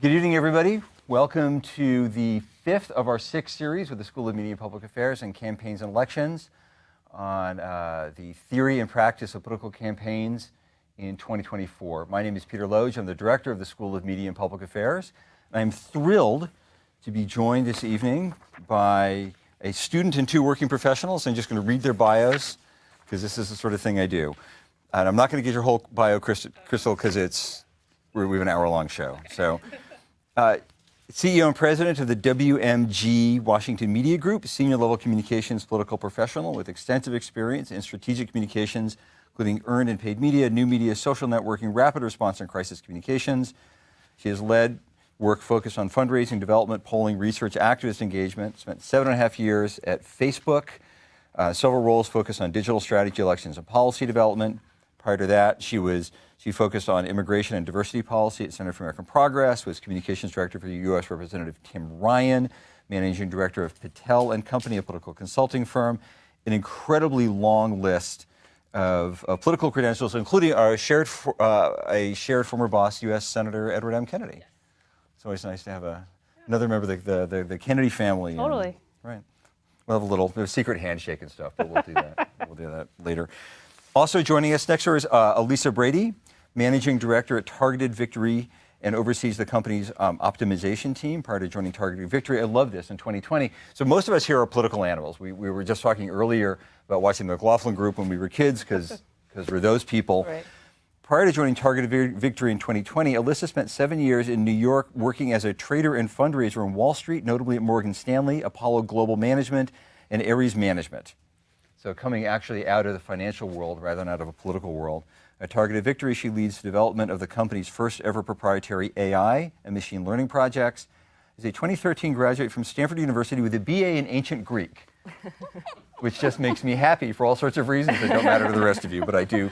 Good evening, everybody. Welcome to the fifth of our sixth series with the School of Media and Public Affairs and Campaigns and Elections on the theory and practice of political campaigns in 2024. My name is Peter Loge. I'm the director of the School of Media and Public Affairs. I'm thrilled to be joined this evening by a student and two working professionals. I'm just going to read their bios because this is the sort of thing I do. And I'm not going to get your whole bio, Crystal, because we have an hour-long show. So. CEO and president of the WMG Washington Media Group, senior level communications political professional with extensive experience in strategic communications, including earned and paid media, new media, social networking, rapid response and crisis communications. She has led work focused on fundraising, development, polling, research, activist engagement, spent 7.5 years at Facebook, several roles focused on digital strategy, elections, and policy development. Prior to that, she focused on immigration and diversity policy at Center for American Progress, was communications director for U.S. Representative Tim Ryan, managing director of Patel and Company, a political consulting firm, an incredibly long list of political credentials, including a shared former boss, U.S. Senator Edward M. Kennedy. Yes. It's always nice to have another member of the Kennedy family. Totally. Right. We'll have a little secret handshake and stuff, but we'll do that. We'll do that later. Also joining us next is Elisa Brady, managing director at Targeted Victory and oversees the company's optimization team prior to joining Targeted Victory. I love this in 2020. So most of us here are political animals. We were just talking earlier about watching the McLaughlin Group when we were kids because we're those people. Right. Prior to joining Targeted Victory in 2020, Elisa spent 7 years in New York working as a trader and fundraiser on Wall Street, notably at Morgan Stanley, Apollo Global Management, and Ares Management. So coming actually out of the financial world rather than out of a political world. At Targeted Victory, she leads the development of the company's first ever proprietary AI and machine learning projects. Is a 2013 graduate from Stanford University with a BA in ancient Greek, which just makes me happy for all sorts of reasons that don't matter to the rest of you, but I do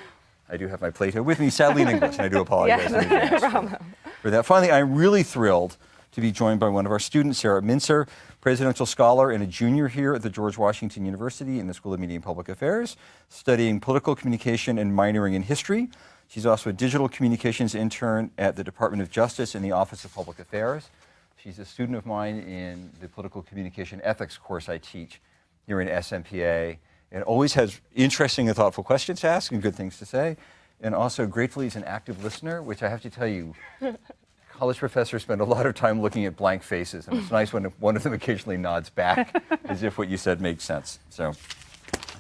have my Plato with me, sadly in English, and I do apologize in advance for that. Finally, I'm really thrilled to be joined by one of our students, Sarah Mincer, presidential scholar and a junior here at the George Washington University in the School of Media and Public Affairs, studying political communication and minoring in history. She's also a digital communications intern at the Department of Justice in the Office of Public Affairs. She's a student of mine in the political communication ethics course I teach here in SMPA, and always has interesting and thoughtful questions to ask and good things to say. And also, gratefully, is an active listener, which I have to tell you, college professors spend a lot of time looking at blank faces, and it's nice when one of them occasionally nods back as if what you said makes sense. So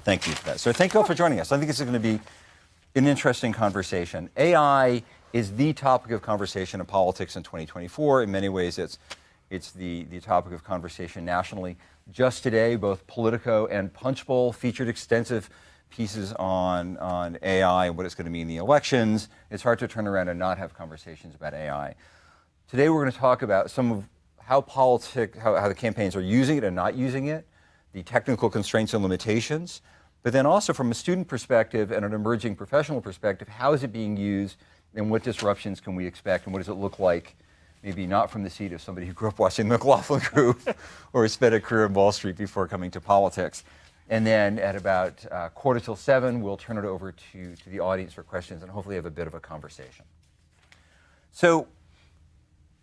thank you for that. So thank you all for joining us. I think this is going to be an interesting conversation. AI is the topic of conversation in politics in 2024. In many ways, it's the topic of conversation nationally. Just today, both Politico and Punchbowl featured extensive pieces on AI and what it's going to mean in the elections. It's hard to turn around and not have conversations about AI. Today we're going to talk about some of how the campaigns are using it and not using it, the technical constraints and limitations, but then also from a student perspective and an emerging professional perspective, how is it being used and what disruptions can we expect and what does it look like, maybe not from the seat of somebody who grew up watching the McLaughlin Group or spent a career in Wall Street before coming to politics. And then at about 6:45, we'll turn it over to the audience for questions and hopefully have a bit of a conversation. So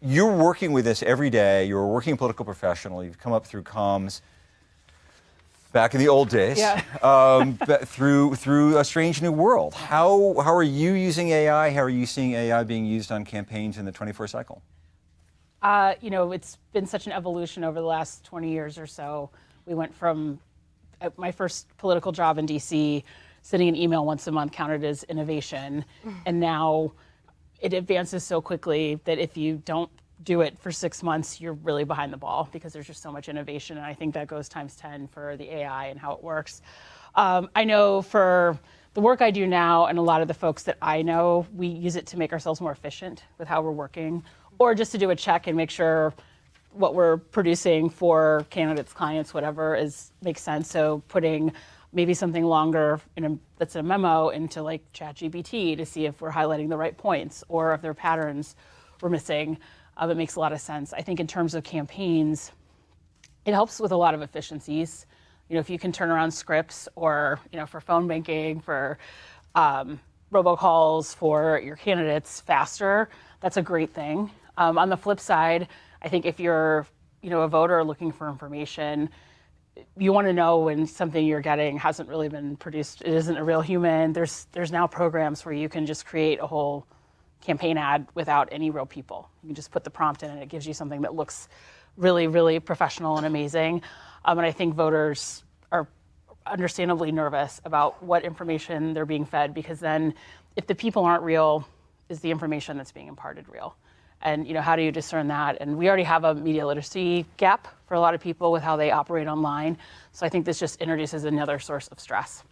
you're working with this every day. You're a working political professional. You've come up through comms back in the old days, through a strange new world. How are you using AI? How are you seeing AI being used on campaigns in the 24 cycle? It's been such an evolution over the last 20 years or so. We went from my first political job in DC, sending an email once a month counted as innovation. And now it advances so quickly that if you don't do it for 6 months, you're really behind the ball because there's just so much innovation. And I think that goes times 10 for the AI and how it works. I know for the work I do now and a lot of the folks that I know, we use it to make ourselves more efficient with how we're working, or just to do a check and make sure what we're producing for candidates, clients, whatever makes sense. So putting maybe something longer that's a memo into like ChatGPT to see if we're highlighting the right points or if there are patterns we're missing. It makes a lot of sense. I think in terms of campaigns, it helps with a lot of efficiencies. If you can turn around scripts or, for phone banking, for robocalls for your candidates faster, that's a great thing. On the flip side, I think if you're a voter looking for information, you want to know when something you're getting hasn't really been produced, it isn't a real human. There's now programs where you can just create a whole campaign ad without any real people. You can just put the prompt in and it gives you something that looks really, really professional and amazing. And I think voters are understandably nervous about what information they're being fed, because then if the people aren't real, is the information that's being imparted real? And how do you discern that? And we already have a media literacy gap for a lot of people with how they operate online. So I think this just introduces another source of stress.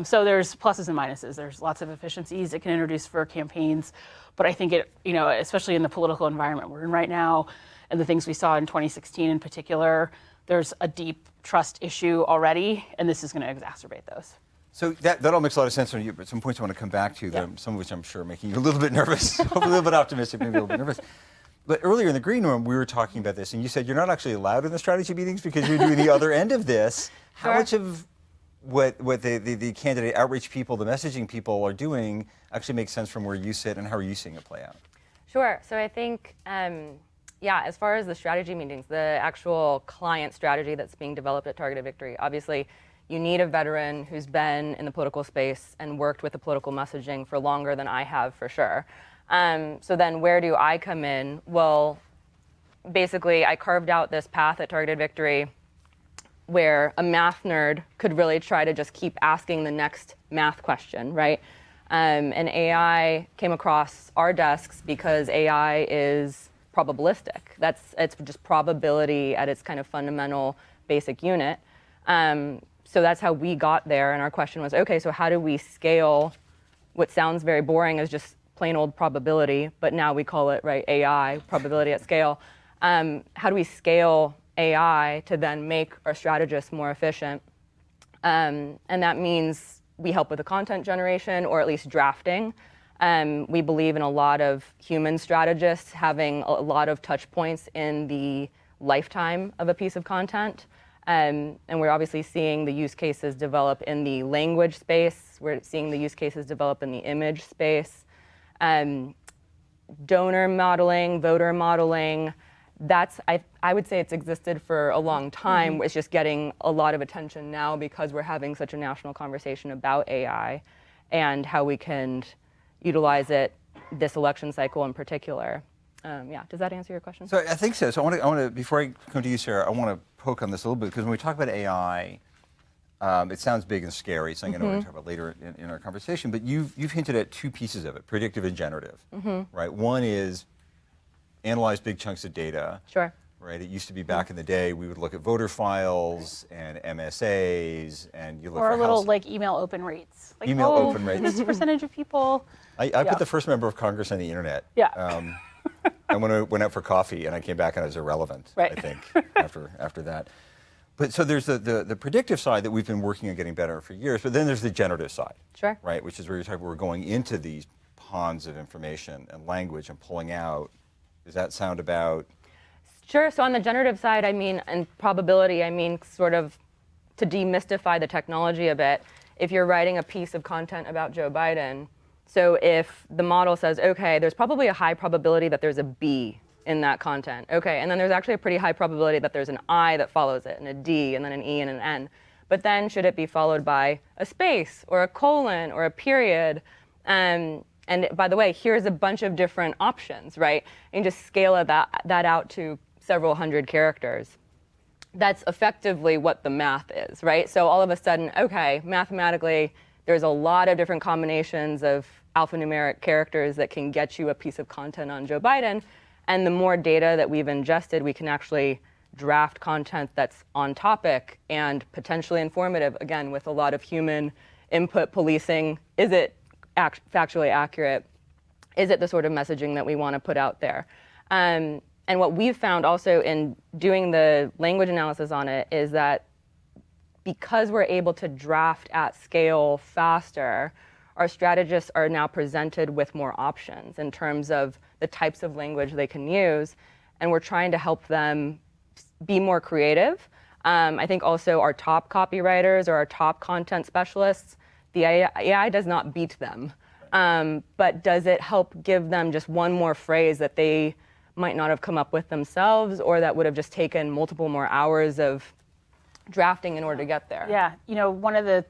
So there's pluses and minuses. There's lots of efficiencies it can introduce for campaigns, but I think it, especially in the political environment we're in right now, and the things we saw in 2016 in particular, there's a deep trust issue already, and this is going to exacerbate those. So that all makes a lot of sense. But some points I want to come back to, some of which I'm sure are making you a little bit nervous, a little bit optimistic, maybe a little bit nervous. But earlier in the green room, we were talking about this, and you said you're not actually allowed in the strategy meetings because you're doing the other end of this. How much of what the candidate outreach people, the messaging people are doing actually makes sense from where you sit, and how are you seeing it play out? Sure. So I think, as far as the strategy meetings, the actual client strategy that's being developed at Targeted Victory, obviously you need a veteran who's been in the political space and worked with the political messaging for longer than I have, for sure. So then where do I come in? Well, basically I carved out this path at Targeted Victory where a math nerd could really try to just keep asking the next math question, right? And AI came across our desks because AI is probabilistic. It's just probability at its kind of fundamental basic unit. So that's how we got there, and our question was, okay, so how do we scale what sounds very boring as just plain old probability, but now we call it, right, AI, probability at scale. How do we scale AI to then make our strategists more efficient? And that means we help with the content generation, or at least drafting. We believe in a lot of human strategists having a lot of touch points in the lifetime of a piece of content. And we're obviously seeing the use cases develop in the language space. We're seeing the use cases develop in the image space. Donor modeling, voter modeling, I would say it's existed for a long time. Mm-hmm. It's just getting a lot of attention now because we're having such a national conversation about AI and how we can utilize it this election cycle in particular. Does that answer your question? So I think so. So I want to, before I come to you, Sarah, I want to poke on this a little bit, because when we talk about AI, it sounds big and scary, something I know we're going to talk about later in our conversation, but you've hinted at two pieces of it, predictive and generative, right? One is analyze big chunks of data. Sure. Right, it used to be back in the day, we would look at voter files and MSAs, and you look for a little like email open rates. Like, email open rates. This percentage of people. I put the first member of Congress on the internet. Yeah. And when I went out for coffee, and I came back and I was irrelevant, right. I think, after that. But so there's the predictive side that we've been working on getting better for years, but then there's the generative side. Sure. Right, which is where you're talking, we're going into these ponds of information and language and pulling out. Does that sound about? Sure. So on the generative side, and probability, sort of to demystify the technology a bit, if you're writing a piece of content about Joe Biden, so if the model says, okay, there's probably a high probability that there's a B in that content. Okay, and then there's actually a pretty high probability that there's an I that follows it, and a D, and then an E, and an N. But then should it be followed by a space, or a colon, or a period? And by the way, here's a bunch of different options, right? And just scale that out to several hundred characters. That's effectively what the math is, right? So all of a sudden, okay, mathematically, there's a lot of different combinations of alphanumeric characters that can get you a piece of content on Joe Biden. And the more data that we've ingested, we can actually draft content that's on topic and potentially informative, again, with a lot of human input policing. Is it factually accurate? Is it the sort of messaging that we want to put out there? And what we've found also in doing the language analysis on it is that because we're able to draft at scale faster, our strategists are now presented with more options in terms of the types of language they can use, and we're trying to help them be more creative. I think also our top copywriters or our top content specialists, the AI does not beat them, but does it help give them just one more phrase that they might not have come up with themselves, or that would have just taken multiple more hours of drafting in order to get there. Yeah, one of the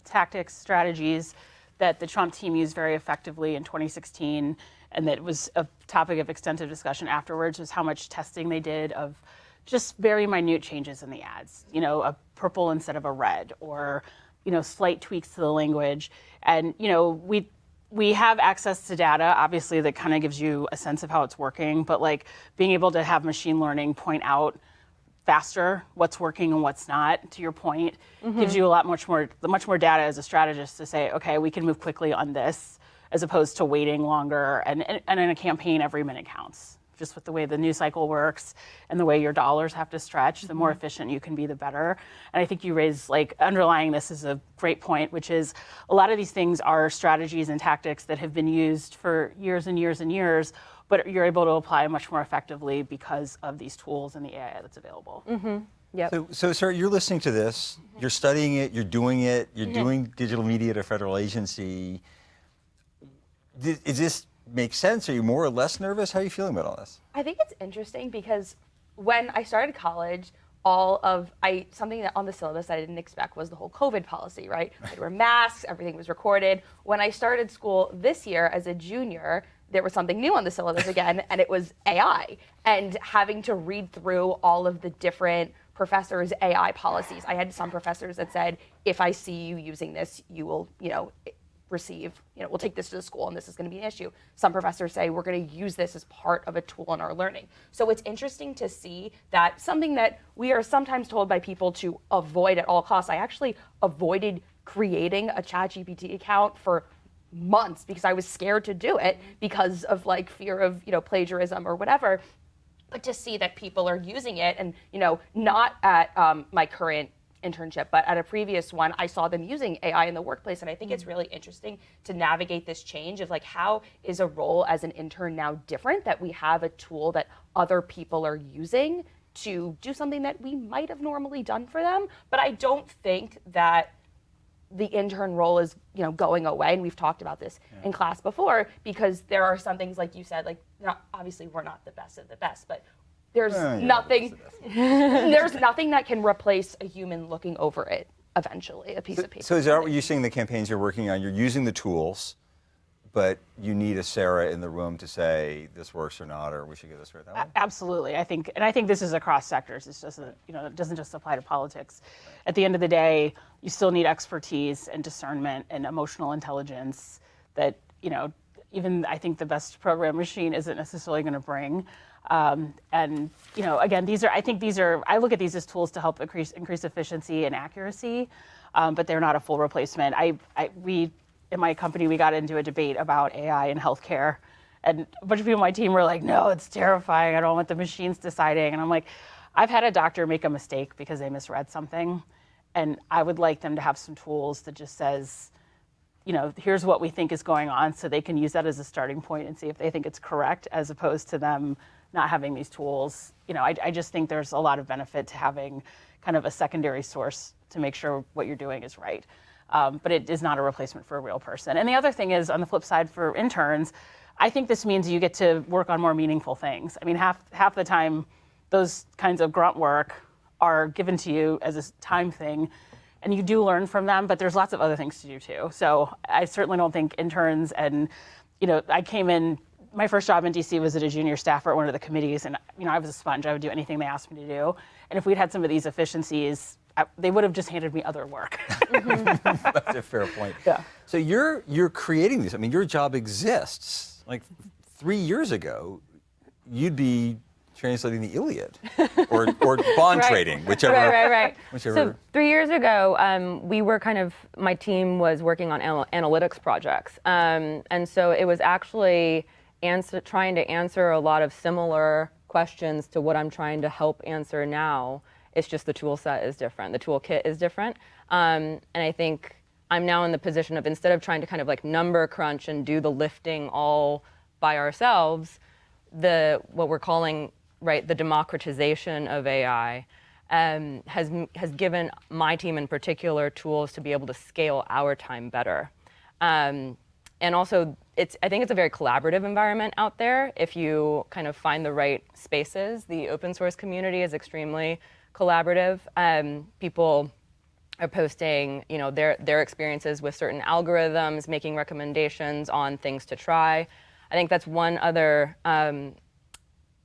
tactics, strategies that the Trump team used very effectively in 2016, and that was a topic of extensive discussion afterwards, was how much testing they did of just very minute changes in the ads. A purple instead of a red, or slight tweaks to the language. And we have access to data, obviously, that kind of gives you a sense of how it's working. But like being able to have machine learning point out faster what's working and what's not, to your point, gives you much more data as a strategist to say, okay, we can move quickly on this, as opposed to waiting longer. And in a campaign, every minute counts. Just with the way the news cycle works and the way your dollars have to stretch, the more efficient you can be, the better. And I think you raise, underlying this is a great point, which is a lot of these things are strategies and tactics that have been used for years and years and years, but you're able to apply much more effectively because of these tools and the AI that's available. Yep. So, Sarah, you're listening to this, you're studying it, you're doing it, you're doing digital media at a federal agency. Is this make sense? Are you more or less nervous? How are you feeling about all this? I think it's interesting because when I started college, something that on the syllabus I didn't expect was the whole COVID policy, right? There were masks, everything was recorded. When I started school this year as a junior, there was something new on the syllabus again, and it was AI. And having to read through all of the different professors' AI policies. I had some professors that said, if I see you using this, you will, we'll take this to the school and this is going to be an issue. Some professors say we're going to use this as part of a tool in our learning. So it's interesting to see that something that we are sometimes told by people to avoid at all costs. I actually avoided creating a ChatGPT account for months because I was scared to do it because of fear of plagiarism or whatever. But to see that people are using it, and not at my current internship, but at a previous one, I saw them using AI in the workplace. And I think it's really interesting to navigate this change of how is a role as an intern now different, that we have a tool that other people are using to do something that we might have normally done for them. But I don't think that the intern role is going away. And we've talked about this in class before, because there are some things, like you said, obviously we're not the best of the best, but there's nothing that can replace a human looking over it eventually, a piece of paper. So is that what you're seeing in the campaigns you're working on? You're using the tools, but you need a Sarah in the room to say this works or not, or we should get this right that way? Absolutely. I think this is across sectors. It's just it doesn't just apply to politics. At the end of the day, you still need expertise and discernment and emotional intelligence that, even I think the best program machine isn't necessarily going to bring. And again, I look at these as tools to help increase efficiency and accuracy, but they're not a full replacement. In my company, we got into a debate about AI in healthcare, and a bunch of people on my team were like, no, it's terrifying. I don't want the machines deciding. And I'm like, I've had a doctor make a mistake because they misread something, and I would like them to have some tools that just says, here's what we think is going on, so they can use that as a starting point and see if they think it's correct, as opposed to them not having these tools. I just think there's a lot of benefit to having kind of a secondary source to make sure what you're doing is right. But it is not a replacement for a real person. And the other thing is, on the flip side, for interns, I think this means you get to work on more meaningful things. I mean, half the time, those kinds of grunt work are given to you as a time thing, and you do learn from them, but there's lots of other things to do too. So I certainly don't think interns, and I came in, my first job in DC was as a junior staffer at one of the committees, and I was a sponge. I would do anything they asked me to do. And if we'd had some of these efficiencies, they would have just handed me other work. That's a fair point. Yeah. So you're creating these. I mean, your job exists. 3 years ago, you'd be translating the Iliad or bond trading, whichever. Right. Whichever. So 3 years ago, we were my team was working on analytics projects. And so it was actually trying to answer a lot of similar questions to what I'm trying to help answer now. It's just the tool set is different. The toolkit is different. And I think I'm now in the position of, instead of trying to kind of number crunch and do the lifting all by ourselves, what we're calling, the democratization of AI has given my team in particular tools to be able to scale our time better. And And also, I think it's a very collaborative environment out there. If you kind of find the right spaces, the open source community is extremely collaborative. People are posting, their experiences with certain algorithms, making recommendations on things to try. I think that's one other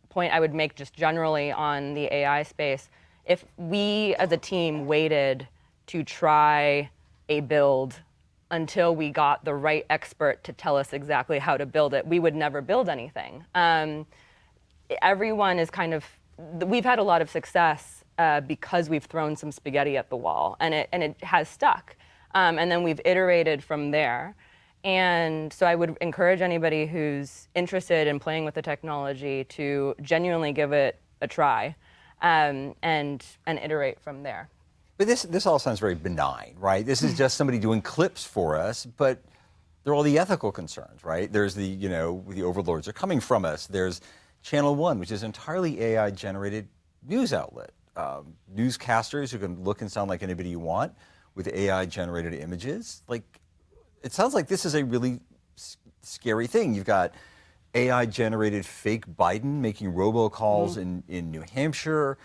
point I would make just generally on the AI space. If we as a team waited to try a build until we got the right expert to tell us exactly how to build it, we would never build anything. Everyone is we've had a lot of success because we've thrown some spaghetti at the wall, and it has stuck. And then we've iterated from there. And so I would encourage anybody who's interested in playing with the technology to genuinely give it a try and iterate from there. But this all sounds very benign, right? This is just somebody doing clips for us, but there are all the ethical concerns, right? There's the overlords are coming from us. There's Channel One, which is entirely AI-generated news outlet. Newscasters who can look and sound like anybody you want with AI-generated images. It sounds like this is a really scary thing. You've got AI-generated fake Biden making robocalls in New Hampshire.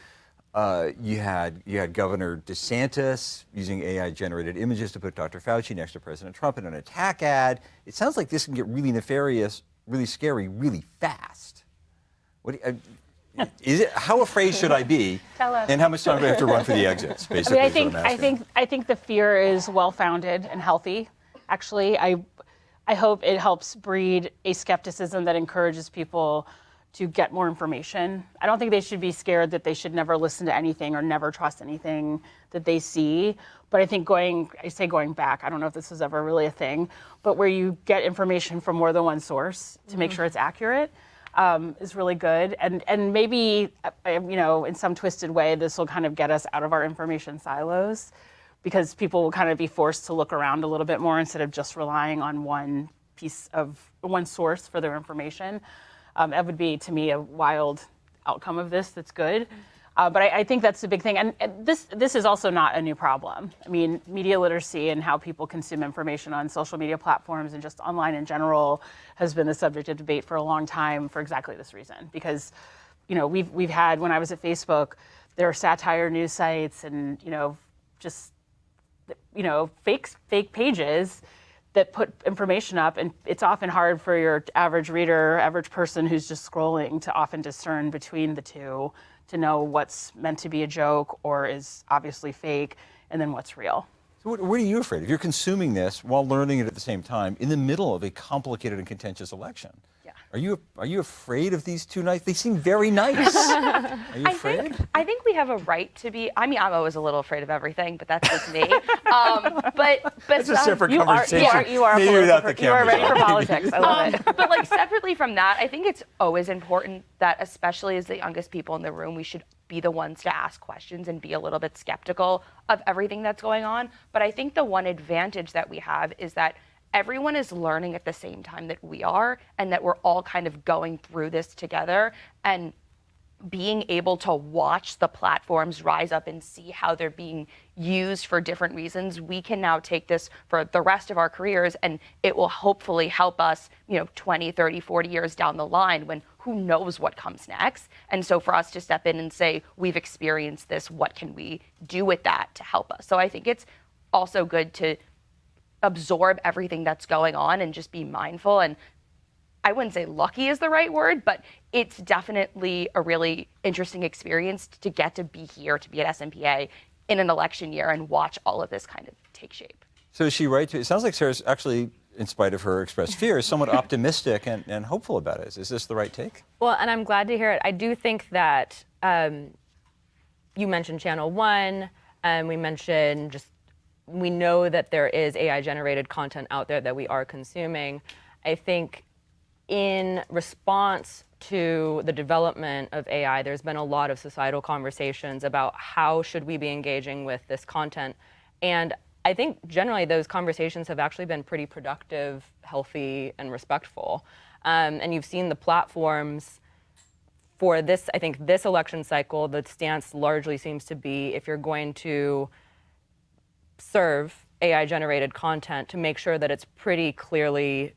You had Governor DeSantis using AI-generated images to put Dr. Fauci next to President Trump in an attack ad. It sounds like this can get really nefarious, really scary, really fast. How afraid should I be? Tell us. And how much time do I have to run for the exits? Basically, I think the fear is well-founded and healthy. Actually, I hope it helps breed a skepticism that encourages people to get more information. I don't think they should be scared that they should never listen to anything or never trust anything that they see. But I think going back, I don't know if this was ever really a thing, but where you get information from more than one source to make sure it's accurate is really good. And maybe, in some twisted way, this will kind of get us out of our information silos, because people will kind of be forced to look around a little bit more instead of just relying on one source for their information. That would be, to me, a wild outcome of this that's good. But I think that's the big thing. And this is also not a new problem. I mean, media literacy and how people consume information on social media platforms and just online in general has been the subject of debate for a long time for exactly this reason. Because, we've had, when I was at Facebook, there are satire news sites and, fake pages that put information up, and it's often hard for your average reader, average person who's just scrolling to often discern between the two, to know what's meant to be a joke or is obviously fake, and then what's real. So what are you afraid of? You're consuming this while learning it at the same time in the middle of a complicated and contentious election. Yeah. Are you afraid of these two nice? They seem very nice. Are you afraid? I think we have a right to be. I mean, I'm always a little afraid of everything, but that's just me. But it's a separate conversation. You are Maybe without the cameras ready on. for politics. I love it. But separately from that, I think it's always important that, especially as the youngest people in the room, we should be the ones to ask questions and be a little bit skeptical of everything that's going on. But I think the one advantage that we have is that everyone is learning at the same time that we are, and that we're all kind of going through this together, and being able to watch the platforms rise up and see how they're being used for different reasons. We can now take this for the rest of our careers, and it will hopefully help us, 20, 30, 40 years down the line, when who knows what comes next. And so for us to step in and say, we've experienced this, what can we do with that to help us? So I think it's also good to absorb everything that's going on and just be mindful. And I wouldn't say lucky is the right word, but it's definitely a really interesting experience to get to be here, to be at SMPA in an election year and watch all of this kind of take shape. So is she right? It sounds like Sarah's actually, in spite of her expressed fear, is somewhat optimistic and hopeful about it. Is this the right take? Well, and I'm glad to hear it. I do think that you mentioned Channel One, and we know that there is AI-generated content out there that we are consuming. I think in response to the development of AI, there's been a lot of societal conversations about how should we be engaging with this content. And I think generally those conversations have actually been pretty productive, healthy, and respectful. And you've seen the platforms for this, I think this election cycle, the stance largely seems to be, if you're going to serve AI-generated content, to make sure that it's pretty clearly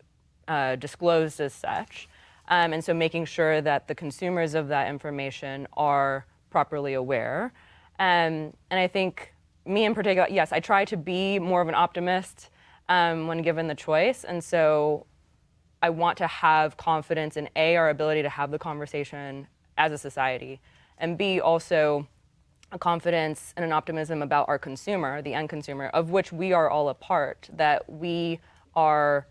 disclosed as such. And so making sure that the consumers of that information are properly aware. And I think me in particular, yes, I try to be more of an optimist when given the choice. And so I want to have confidence in A, our ability to have the conversation as a society, and B, also a confidence and an optimism about our consumer, the end consumer, of which we are all a part, that we are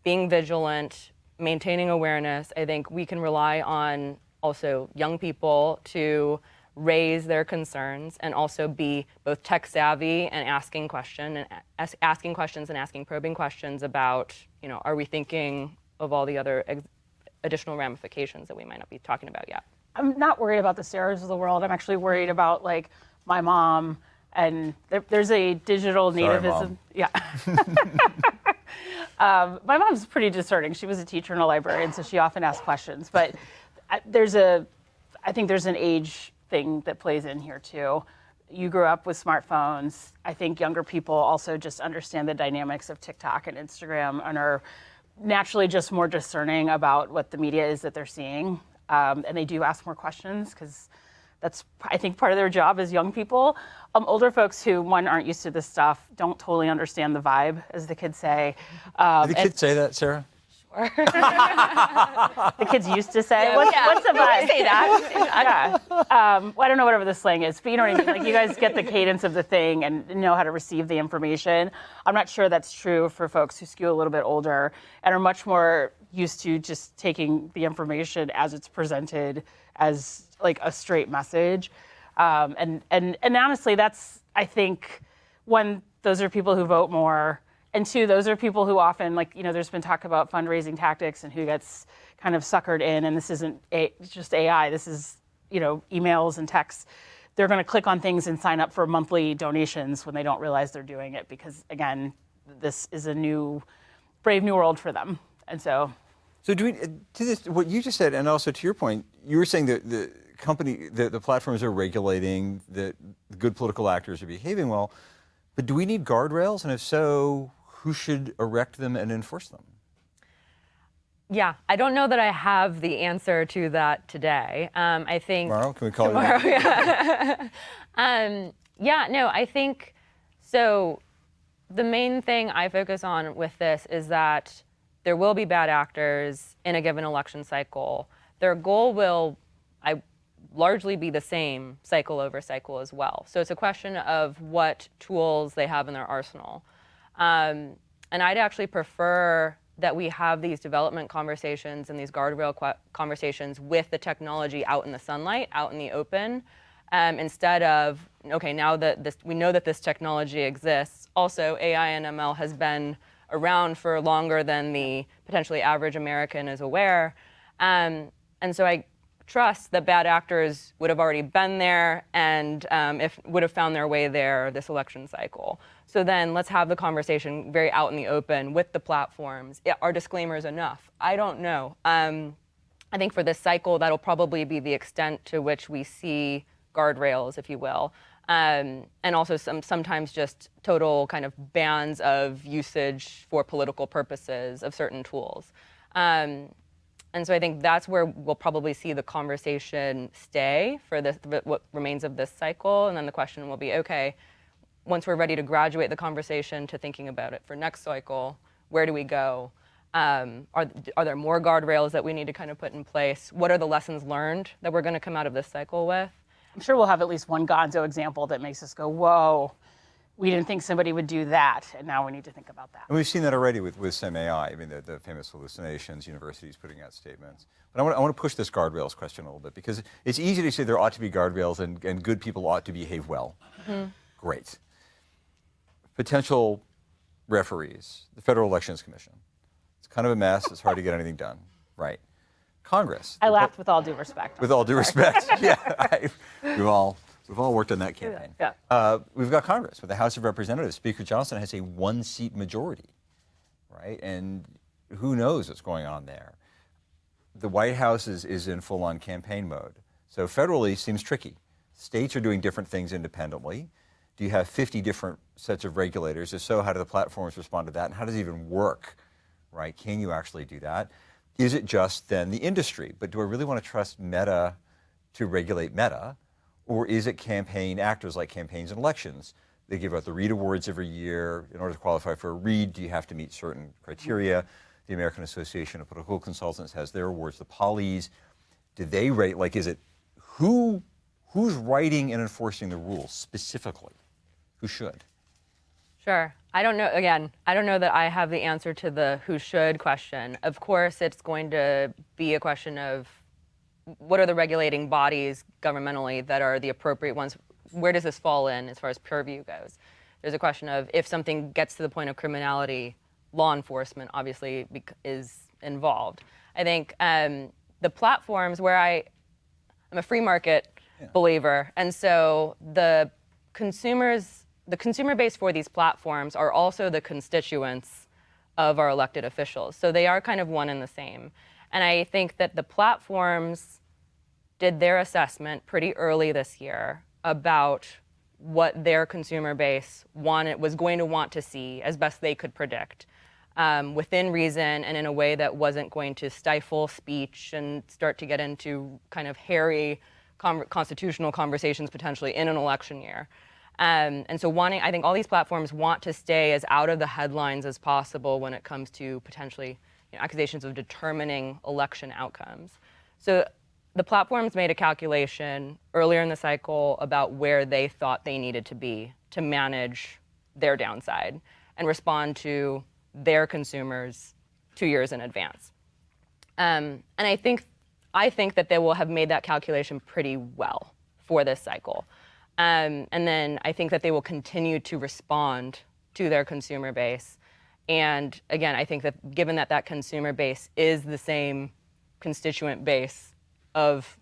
being vigilant, maintaining awareness. I think we can rely on also young people to raise their concerns and also be both tech savvy and asking questions and asking probing questions about, are we thinking of all the other additional ramifications that we might not be talking about yet? I'm not worried about the Sarahs of the world. I'm actually worried about like my mom, and there's a digital nativism. Mom. Yeah. My mom's pretty discerning. She was a teacher and a librarian, so she often asks questions. But I think there's an age thing that plays in here too. You grew up with smartphones. I think younger people also just understand the dynamics of TikTok and Instagram and are naturally just more discerning about what the media is that they're seeing. And they do ask more questions because that's, I think, part of their job as young people. Older folks who, one, aren't used to this stuff, don't totally understand the vibe, as the kids say. Did the kids say that, Sarah? The kids used to say, what's the vibe? We say that. Yeah. Well, I don't know whatever the slang is, but you know what I mean? Like, you guys get the cadence of the thing and know how to receive the information. I'm not sure that's true for folks who skew a little bit older and are much more used to just taking the information as it's presented as like a straight message. And honestly, that's, I think, one, those are people who vote more. And two, those are people who often, like, there's been talk about fundraising tactics and who gets kind of suckered in. And this isn't just AI. This is, emails and texts. They're going to click on things and sign up for monthly donations when they don't realize they're doing it because, again, this is a brave new world for them. And so do we, to this, what you just said, and also to your point, you were saying that the platforms are regulating, that good political actors are behaving well, but do we need guardrails? And if so, who should erect them and enforce them? Yeah, I don't know that I have the answer to that today. I think tomorrow, can we call tomorrow, it? Yeah, I think so. The main thing I focus on with this is that there will be bad actors in a given election cycle. Their goal will largely be the same cycle over cycle as well. So it's a question of what tools they have in their arsenal. And I'd actually prefer that we have these development conversations and these guardrail conversations with the technology out in the sunlight, out in the open, instead of, okay, now that we know that this technology exists. Also, AI and ML has been around for longer than the potentially average American is aware. And so I trust that bad actors would have already been there and would have found their way there this election cycle. So then let's have the conversation very out in the open with the platforms. Are disclaimers enough? I don't know. I think for this cycle, that'll probably be the extent to which we see guardrails, if you will. And also sometimes just total kind of bans of usage for political purposes of certain tools. And so I think that's where we'll probably see the conversation stay for what remains of this cycle. And then the question will be, okay, once we're ready to graduate the conversation to thinking about it for next cycle, where do we go? Are there more guardrails that we need to kind of put in place? What are the lessons learned that we're going to come out of this cycle with? I'm sure we'll have at least one gonzo example that makes us go, whoa, we didn't think somebody would do that, and now we need to think about that. And we've seen that already with some AI. I mean, the famous hallucinations, universities putting out statements. But I want to push this guardrails question a little bit, because it's easy to say there ought to be guardrails and good people ought to behave well. Mm-hmm. Great. Potential referees, the Federal Elections Commission. It's kind of a mess. It's hard to get anything done. Right. Congress. I laughed with all due respect. With all due respect. Yeah. We've all worked on that campaign. Yeah. We've got Congress with the House of Representatives. Speaker Johnson has a one-seat majority, right? And who knows what's going on there. The White House is in full-on campaign mode. So federally seems tricky. States are doing different things independently. Do you have 50 different sets of regulators? If so, how do the platforms respond to that? And how does it even work, right? Can you actually do that? Is it just then the industry? But do I really want to trust Meta to regulate Meta? Or is it campaign actors like campaigns and elections? They give out the Reed Awards every year. In order to qualify for a Reed, do you have to meet certain criteria? The American Association of Political Consultants has their awards. The Pollies, do they rate, like, is it who's writing and enforcing the rules specifically? Who should? Sure. I don't know, again, I don't know that I have the answer to the who should question. Of course, it's going to be a question of what are the regulating bodies governmentally that are the appropriate ones? Where does this fall in as far as purview goes? There's a question of if something gets to the point of criminality, law enforcement obviously is involved. I think the platforms where I'm a free market believer, and so the consumer base for these platforms are also the constituents of our elected officials. So they are kind of one and the same. And I think that the platforms did their assessment pretty early this year about what their consumer base was going to want to see as best they could predict, within reason and in a way that wasn't going to stifle speech and start to get into kind of hairy constitutional conversations potentially in an election year. And so I think all these platforms want to stay as out of the headlines as possible when it comes to potentially accusations of determining election outcomes. So the platforms made a calculation earlier in the cycle about where they thought they needed to be to manage their downside and respond to their consumers 2 years in advance. And I think that they will have made that calculation pretty well for this cycle. And then I think that they will continue to respond to their consumer base. And again, I think that given that that consumer base is the same constituent base of,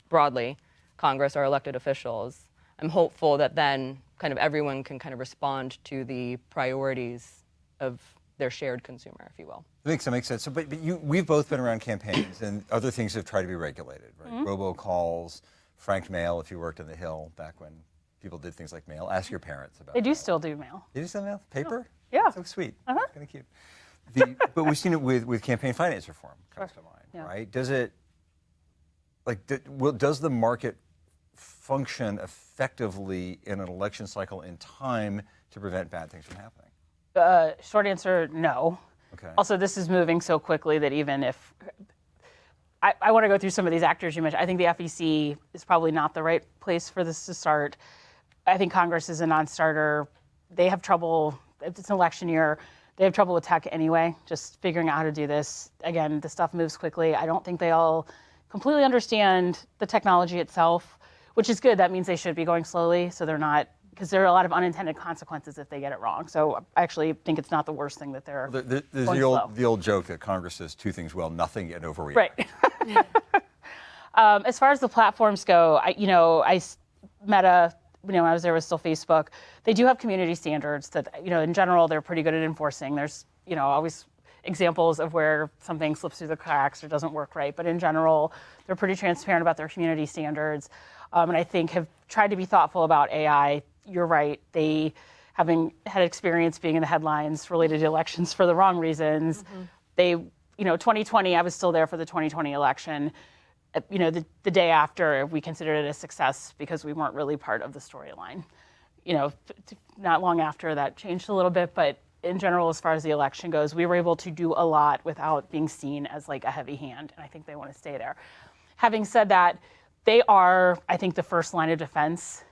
broadly, Congress or elected officials, I'm hopeful that then kind of everyone can kind of respond to the priorities of their shared consumer, if you will. That makes sense. So, but we've both been around campaigns, and other things have tried to be regulated, right? Mm-hmm. Robocalls, franked mail, if you worked on the Hill back when people did things like mail. Ask your parents about it. They do still do mail. They do still mail? Paper? Yeah. So sweet. Uh-huh. Kind of cute. But we've seen it with campaign finance reform, comes to mind, right? Does it, does the market function effectively in an election cycle in time to prevent bad things from happening? Short answer, no. Okay. Also, this is moving so quickly that even if, I want to go through some of these actors you mentioned. I think the FEC is probably not the right place for this to start. I think Congress is a non-starter. They have trouble, if it's an election year, they have trouble with tech anyway, just figuring out how to do this. Again, the stuff moves quickly. I don't think they all completely understand the technology itself, which is good. That means they should be going slowly, so they're not, because there are a lot of unintended consequences if they get it wrong. So I actually think it's not the worst thing that they're There's going slow. the old joke that Congress does two things well: nothing and overreact. Right. As far as the platforms go, Meta, when I was there, was still Facebook. They do have community standards that, in general, they're pretty good at enforcing. There's, always examples of where something slips through the cracks or doesn't work right. But in general, they're pretty transparent about their community standards. And I think have tried to be thoughtful about AI. You're right. They, having had experience being in the headlines related to elections for the wrong reasons, they, 2020, I was still there for the 2020 election. The day after, we considered it a success because we weren't really part of the storyline. Not long after, that changed a little bit, but in general, as far as the election goes, we were able to do a lot without being seen as like a heavy hand, and I think they want to stay there. Having said that, they are, I think, the first line of defense.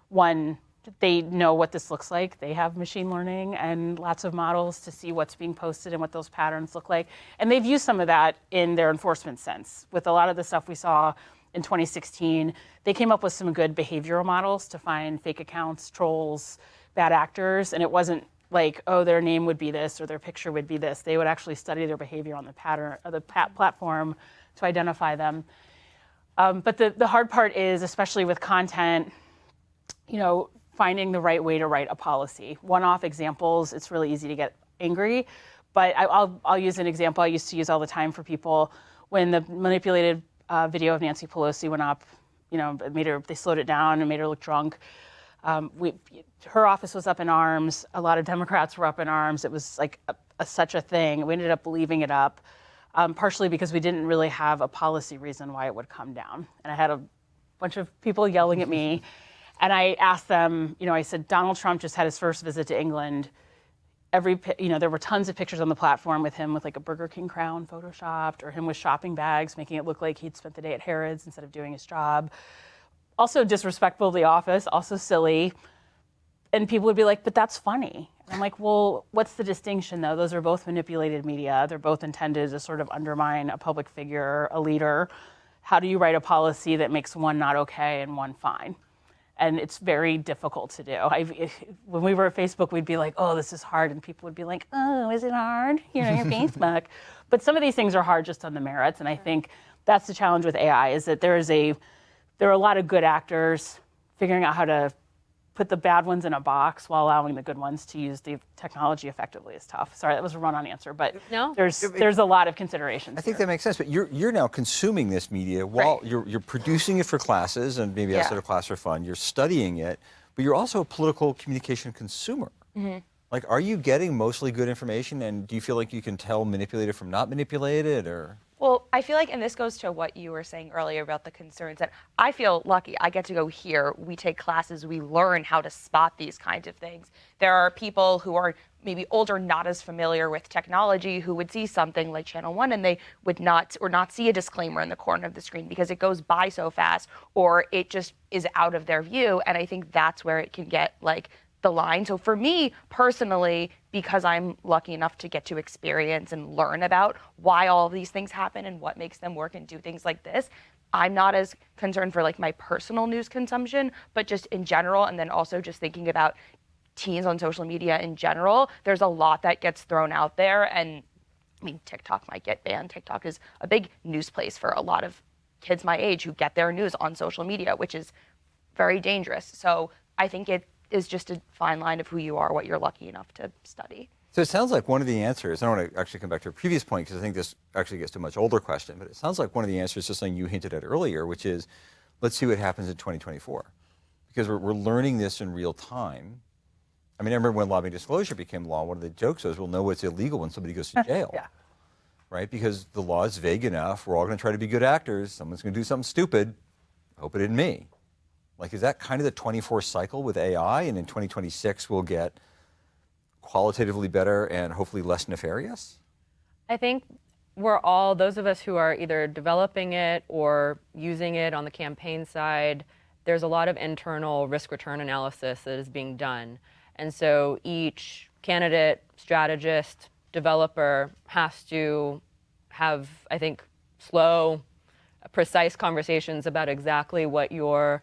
One, they know what this looks like. They have machine learning and lots of models to see what's being posted and what those patterns look like. And they've used some of that in their enforcement sense. With a lot of the stuff we saw in 2016, they came up with some good behavioral models to find fake accounts, trolls, bad actors. And it wasn't like, oh, their name would be this or their picture would be this. They would actually study their behavior on the pattern of the platform to identify them. But the hard part is, especially with content, finding the right way to write a policy. One-off examples, it's really easy to get angry, but I'll use an example I used to use all the time for people. When the manipulated video of Nancy Pelosi went up, they slowed it down and made her look drunk. Her office was up in arms. A lot of Democrats were up in arms. It was like such a thing. We ended up leaving it up, partially because we didn't really have a policy reason why it would come down. And I had a bunch of people yelling at me, and I asked them, I said, Donald Trump just had his first visit to England. There were tons of pictures on the platform with him with like a Burger King crown photoshopped, or him with shopping bags, making it look like he'd spent the day at Harrods instead of doing his job. Also disrespectful to the office, also silly. And people would be like, but that's funny. And I'm like, well, what's the distinction though? Those are both manipulated media. They're both intended to sort of undermine a public figure, a leader. How do you write a policy that makes one not okay and one fine? And it's very difficult to do. When we were at Facebook, we'd be like, oh, this is hard. And people would be like, oh, is it hard? Your Facebook. But some of these things are hard just on the merits. And I think that's the challenge with AI, is that there are a lot of good actors. Figuring out how to put the bad ones in a box while allowing the good ones to use the technology effectively is tough. Sorry, that was a run-on answer, but no, there's a lot of considerations. I think that makes sense, but you're now consuming this media while you're producing it for classes and maybe outside of class for fun. You're studying it, but you're also a political communication consumer. Mm-hmm. Like, are you getting mostly good information, and do you feel like you can tell manipulated from not manipulated, or? Well, I feel like, and this goes to what you were saying earlier about the concerns, that I feel lucky. I get to go here. We take classes. We learn how to spot these kinds of things. There are people who are maybe older, not as familiar with technology, who would see something like Channel 1 and they would not see a disclaimer in the corner of the screen because it goes by so fast, or it just is out of their view. And I think that's where it can get like the line. So for me personally, because I'm lucky enough to get to experience and learn about why all of these things happen and what makes them work and do things like this, I'm not as concerned for like my personal news consumption, but just in general. And then also just thinking about teens on social media in general, there's a lot that gets thrown out there. And I mean, TikTok might get banned. TikTok is a big news place for a lot of kids my age who get their news on social media, which is very dangerous. So I think it is just a fine line of who you are, what you're lucky enough to study. So it sounds like one of the answers, I don't want to actually come back to a previous point because I think this actually gets to a much older question, but it sounds like one of the answers is something you hinted at earlier, which is, let's see what happens in 2024. Because we're learning this in real time. I mean, I remember when lobbying disclosure became law, one of the jokes was, we'll know what's illegal when somebody goes to jail. Yeah. Right? Because the law is vague enough, we're all going to try to be good actors, someone's going to do something stupid, hope it isn't me. Like, is that kind of the 24 cycle with AI, and in 2026 we'll get qualitatively better and hopefully less nefarious? I think we're all, those of us who are either developing it or using it on the campaign side, there's a lot of internal risk-return analysis that is being done. And so each candidate, strategist, developer has to have, I think, slow, precise conversations about exactly what kind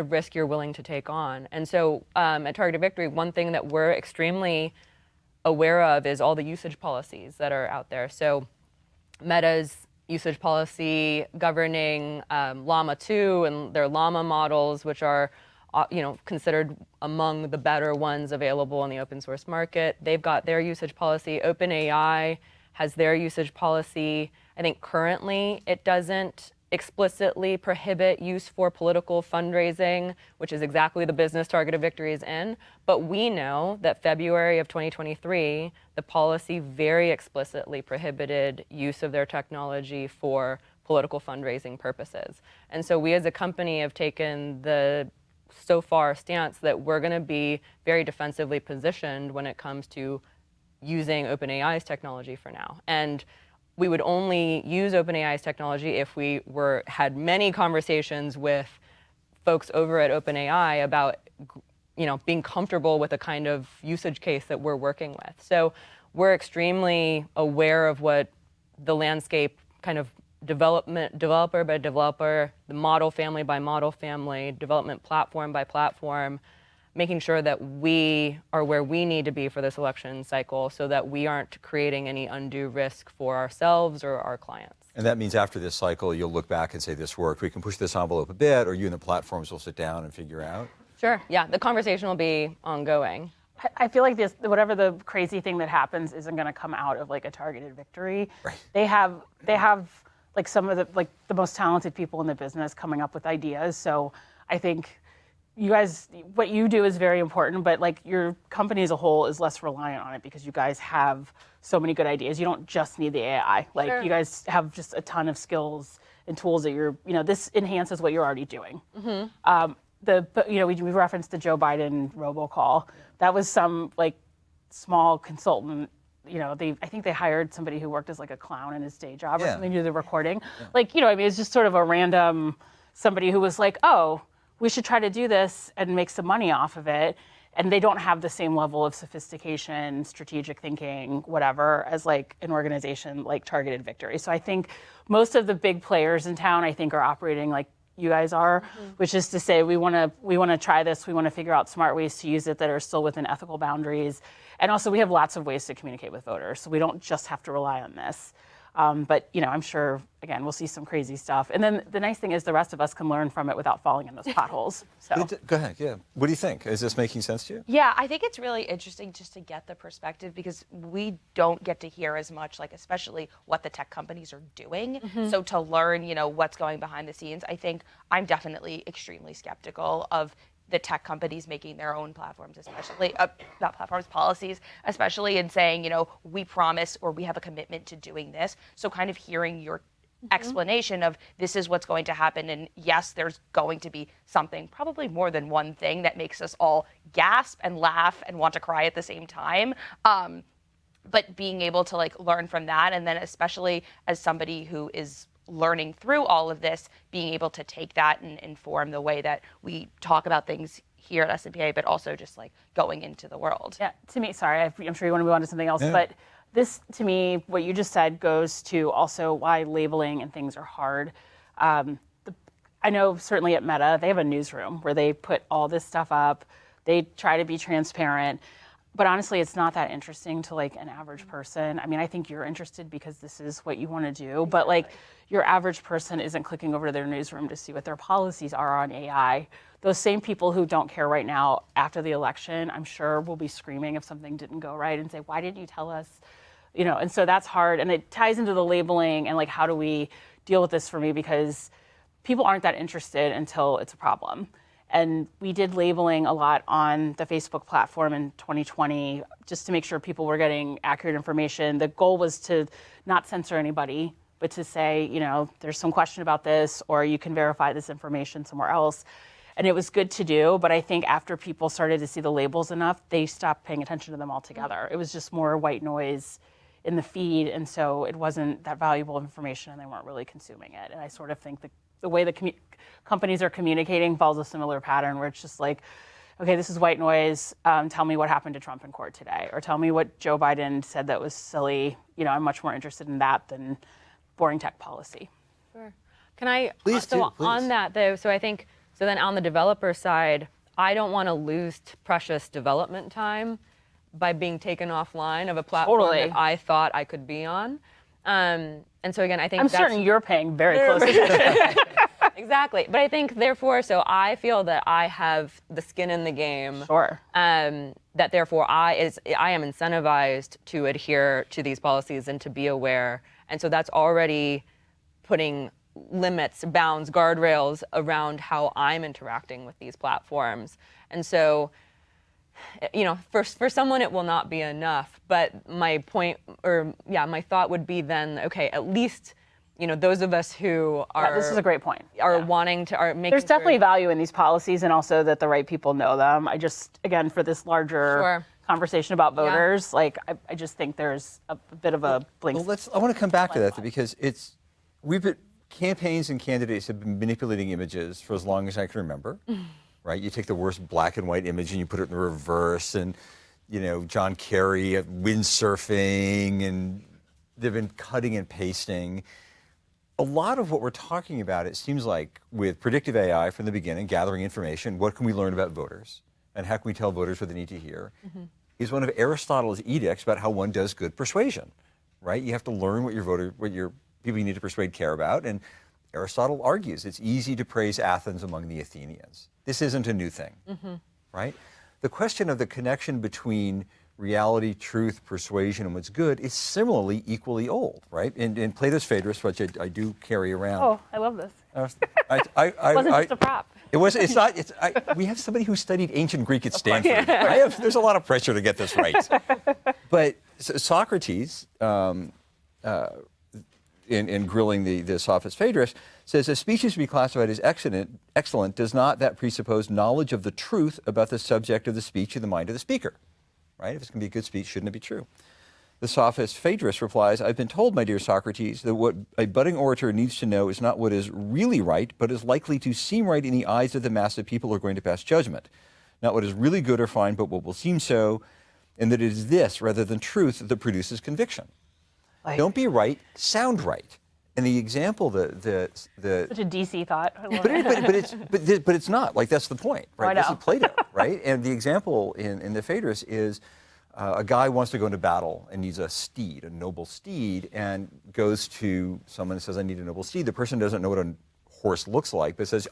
of risk you're willing to take on. And so at Targeted Victory, one thing that we're extremely aware of is all the usage policies that are out there. So Meta's usage policy governing Llama 2 and their Llama models, which are considered among the better ones available in the open source market. They've got their usage policy. OpenAI has their usage policy. I think currently it doesn't explicitly prohibit use for political fundraising, which is exactly the business Targeted Victory is in. But we know that February of 2023, the policy very explicitly prohibited use of their technology for political fundraising purposes. And so we as a company have taken the so far stance that we're going to be very defensively positioned when it comes to using OpenAI's technology for now. And we would only use OpenAI's technology if we had many conversations with folks over at OpenAI about, being comfortable with the kind of usage case that we're working with. So we're extremely aware of what the landscape kind of developer by developer, the model family by model family, development platform by platform, making sure that we are where we need to be for this election cycle so that we aren't creating any undue risk for ourselves or our clients. And that means after this cycle, you'll look back and say, this worked, we can push this envelope a bit, or you and the platforms will sit down and figure out? Sure, yeah, the conversation will be ongoing. I feel like whatever the crazy thing that happens isn't going to come out of like a Targeted Victory. Right. They have like some of the most talented people in the business coming up with ideas. So I think you guys, what you do is very important, but like your company as a whole is less reliant on it because you guys have so many good ideas. You don't just need the AI. Like Sure. you guys have just a ton of skills and tools that this enhances what you're already doing. We referenced the Joe Biden robocall. That was some like small consultant. I think they hired somebody who worked as like a clown in his day job or something to do the recording. It's just sort of a random somebody who was like, oh, we should try to do this and make some money off of it. And they don't have the same level of sophistication, strategic thinking, whatever, as like an organization like Targeted Victory. So I think most of the big players in town, I think, are operating like you guys are, which is to say we want to try this. We want to figure out smart ways to use it that are still within ethical boundaries. And also we have lots of ways to communicate with voters. So we don't just have to rely on this. But I'm sure, again, we'll see some crazy stuff. And then the nice thing is the rest of us can learn from it without falling in those potholes. So Go ahead, yeah. What do you think? Is this making sense to you? Yeah, I think it's really interesting just to get the perspective because we don't get to hear as much, like especially what the tech companies are doing. So to learn, what's going behind the scenes, I think I'm definitely extremely skeptical of the tech companies making their own platforms, especially not platforms, policies, especially in saying, we promise or we have a commitment to doing this. So kind of hearing your explanation of this is what's going to happen. And yes, there's going to be something, probably more than one thing that makes us all gasp and laugh and want to cry at the same time. But being able to like learn from that, and then especially as somebody who is learning through all of this, being able to take that and inform the way that we talk about things here at SMPA, but also just like going into the world. Yeah, to me, sorry, I'm sure you want to move on to something else, but this, to me, what you just said goes to also why labeling and things are hard. I know certainly at Meta, they have a newsroom where they put all this stuff up. They try to be transparent. But honestly, it's not that interesting to like an average person. I mean, I think you're interested because this is what you want to do. But like your average person isn't clicking over to their newsroom to see what their policies are on AI. Those same people who don't care right now after the election, I'm sure will be screaming if something didn't go right and say, why didn't you tell us? And so that's hard. And it ties into the labeling and like, how do we deal with this for me? Because people aren't that interested until it's a problem. And we did labeling a lot on the Facebook platform in 2020 just to make sure people were getting accurate information. The goal was to not censor anybody, but to say, there's some question about this, or you can verify this information somewhere else. And it was good to do, but I think after people started to see the labels enough, they stopped paying attention to them altogether. It was just more white noise in the feed, and so it wasn't that valuable information, and they weren't really consuming it. And I sort of think the way the companies are communicating follows a similar pattern where it's just like, okay, this is white noise. Tell me what happened to Trump in court today, or tell me what Joe Biden said that was silly. I'm much more interested in that than boring tech policy. Sure. Can I? Please so do, please. On that though, so I think then on the developer side, I don't want to lose precious development time by being taken offline of a platform that I thought I could be on. And so again, I think I'm certain you're paying very close attention. Exactly. But I think therefore, so I feel that I have the skin in the game. Sure. That therefore I am incentivized to adhere to these policies and to be aware. And so that's already putting limits, bounds, guardrails around how I'm interacting with these platforms. And so, for someone it will not be enough, but my thought would be then, okay, at least, those of us who are... this is a great point. ...are wanting to... are making There's definitely value in these policies, and also that the right people know them. I just, again, for this larger conversation about voters, I just think there's a bit of a blink. Well, I want to come back to that because campaigns and candidates have been manipulating images for as long as I can remember. Right? You take the worst black and white image and you put it in reverse, and John Kerry at windsurfing, and they've been cutting and pasting. A lot of what we're talking about, it seems like, with predictive AI from the beginning, gathering information, what can we learn about voters, and how can we tell voters what they need to hear, is one of Aristotle's edicts about how one does good persuasion. Right? You have to learn what your people you need to persuade care about, and Aristotle argues it's easy to praise Athens among the Athenians. This isn't a new thing, right? The question of the connection between reality, truth, persuasion, and what's good is similarly equally old, right? In Plato's Phaedrus, which I do carry around. Oh, I love this. It wasn't just a prop. It's not. We have somebody who studied ancient Greek at Stanford. There's a lot of pressure to get this right. But Socrates, in grilling the Sophist Phaedrus, says a speech is to be classified as excellent does not that presuppose knowledge of the truth about the subject of the speech in the mind of the speaker, right? If it's going to be a good speech, shouldn't it be true? The Sophist Phaedrus replies, I've been told, my dear Socrates, that what a budding orator needs to know is not what is really right, but is likely to seem right in the eyes of the mass of people who are going to pass judgment. Not what is really good or fine, but what will seem so, and that it is this, rather than truth, that produces conviction. Don't be right, sound right. And the example Such a DC thought. I love but it's not. Like, that's the point, right? I know. This is Plato, right? And the example in the Phaedrus is a guy wants to go into battle and needs a steed, a noble steed, and goes to someone and says, I need a noble steed. The person doesn't know what a horse looks like, but says,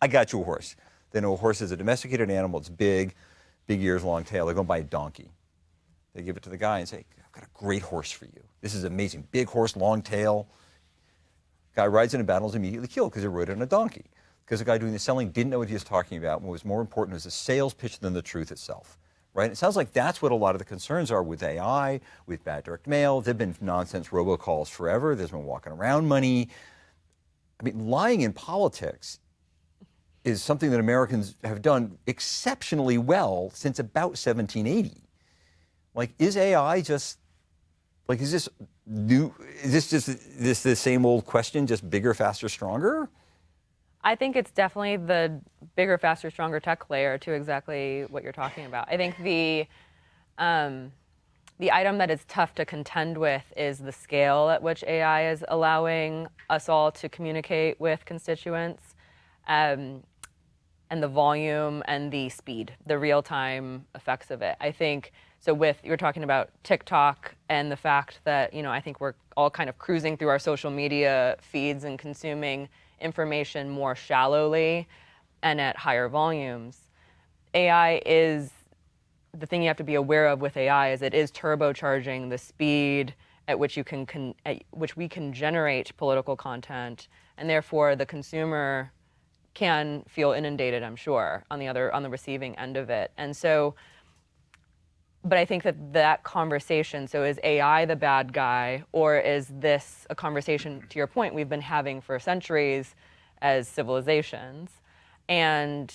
I got you a horse. They know a horse is a domesticated animal. It's big ears, long tail. They're going to buy a donkey. They give it to the guy and say, I've got a great horse for you. This is amazing. Big horse, long tail. Guy rides into battle, is immediately killed because he rode it on a donkey. Because the guy doing the selling didn't know what he was talking about. What was more important was the sales pitch than the truth itself. Right? It sounds like that's what a lot of the concerns are with AI, with bad direct mail. There have been nonsense robocalls forever. There's been walking around money. I mean, lying in politics is something that Americans have done exceptionally well since about 1780. Like, is AI just, like, is this new? Is this just the same old question, just bigger, faster, stronger? I think it's definitely the bigger, faster, stronger tech layer to exactly what you're talking about. I think the item that is tough to contend with is the scale at which AI is allowing us all to communicate with constituents, and the volume and the speed, the real-time effects of it. I think, so you're talking about TikTok and the fact that, I think we're all kind of cruising through our social media feeds and consuming information more shallowly and at higher volumes. AI is, the thing you have to be aware of with AI is it is turbocharging the speed at which we can generate political content, and therefore the consumer can feel inundated, I'm sure, on the receiving end of it. And so, but I think that conversation, so is AI the bad guy, or is this a conversation, to your point, we've been having for centuries as civilizations? And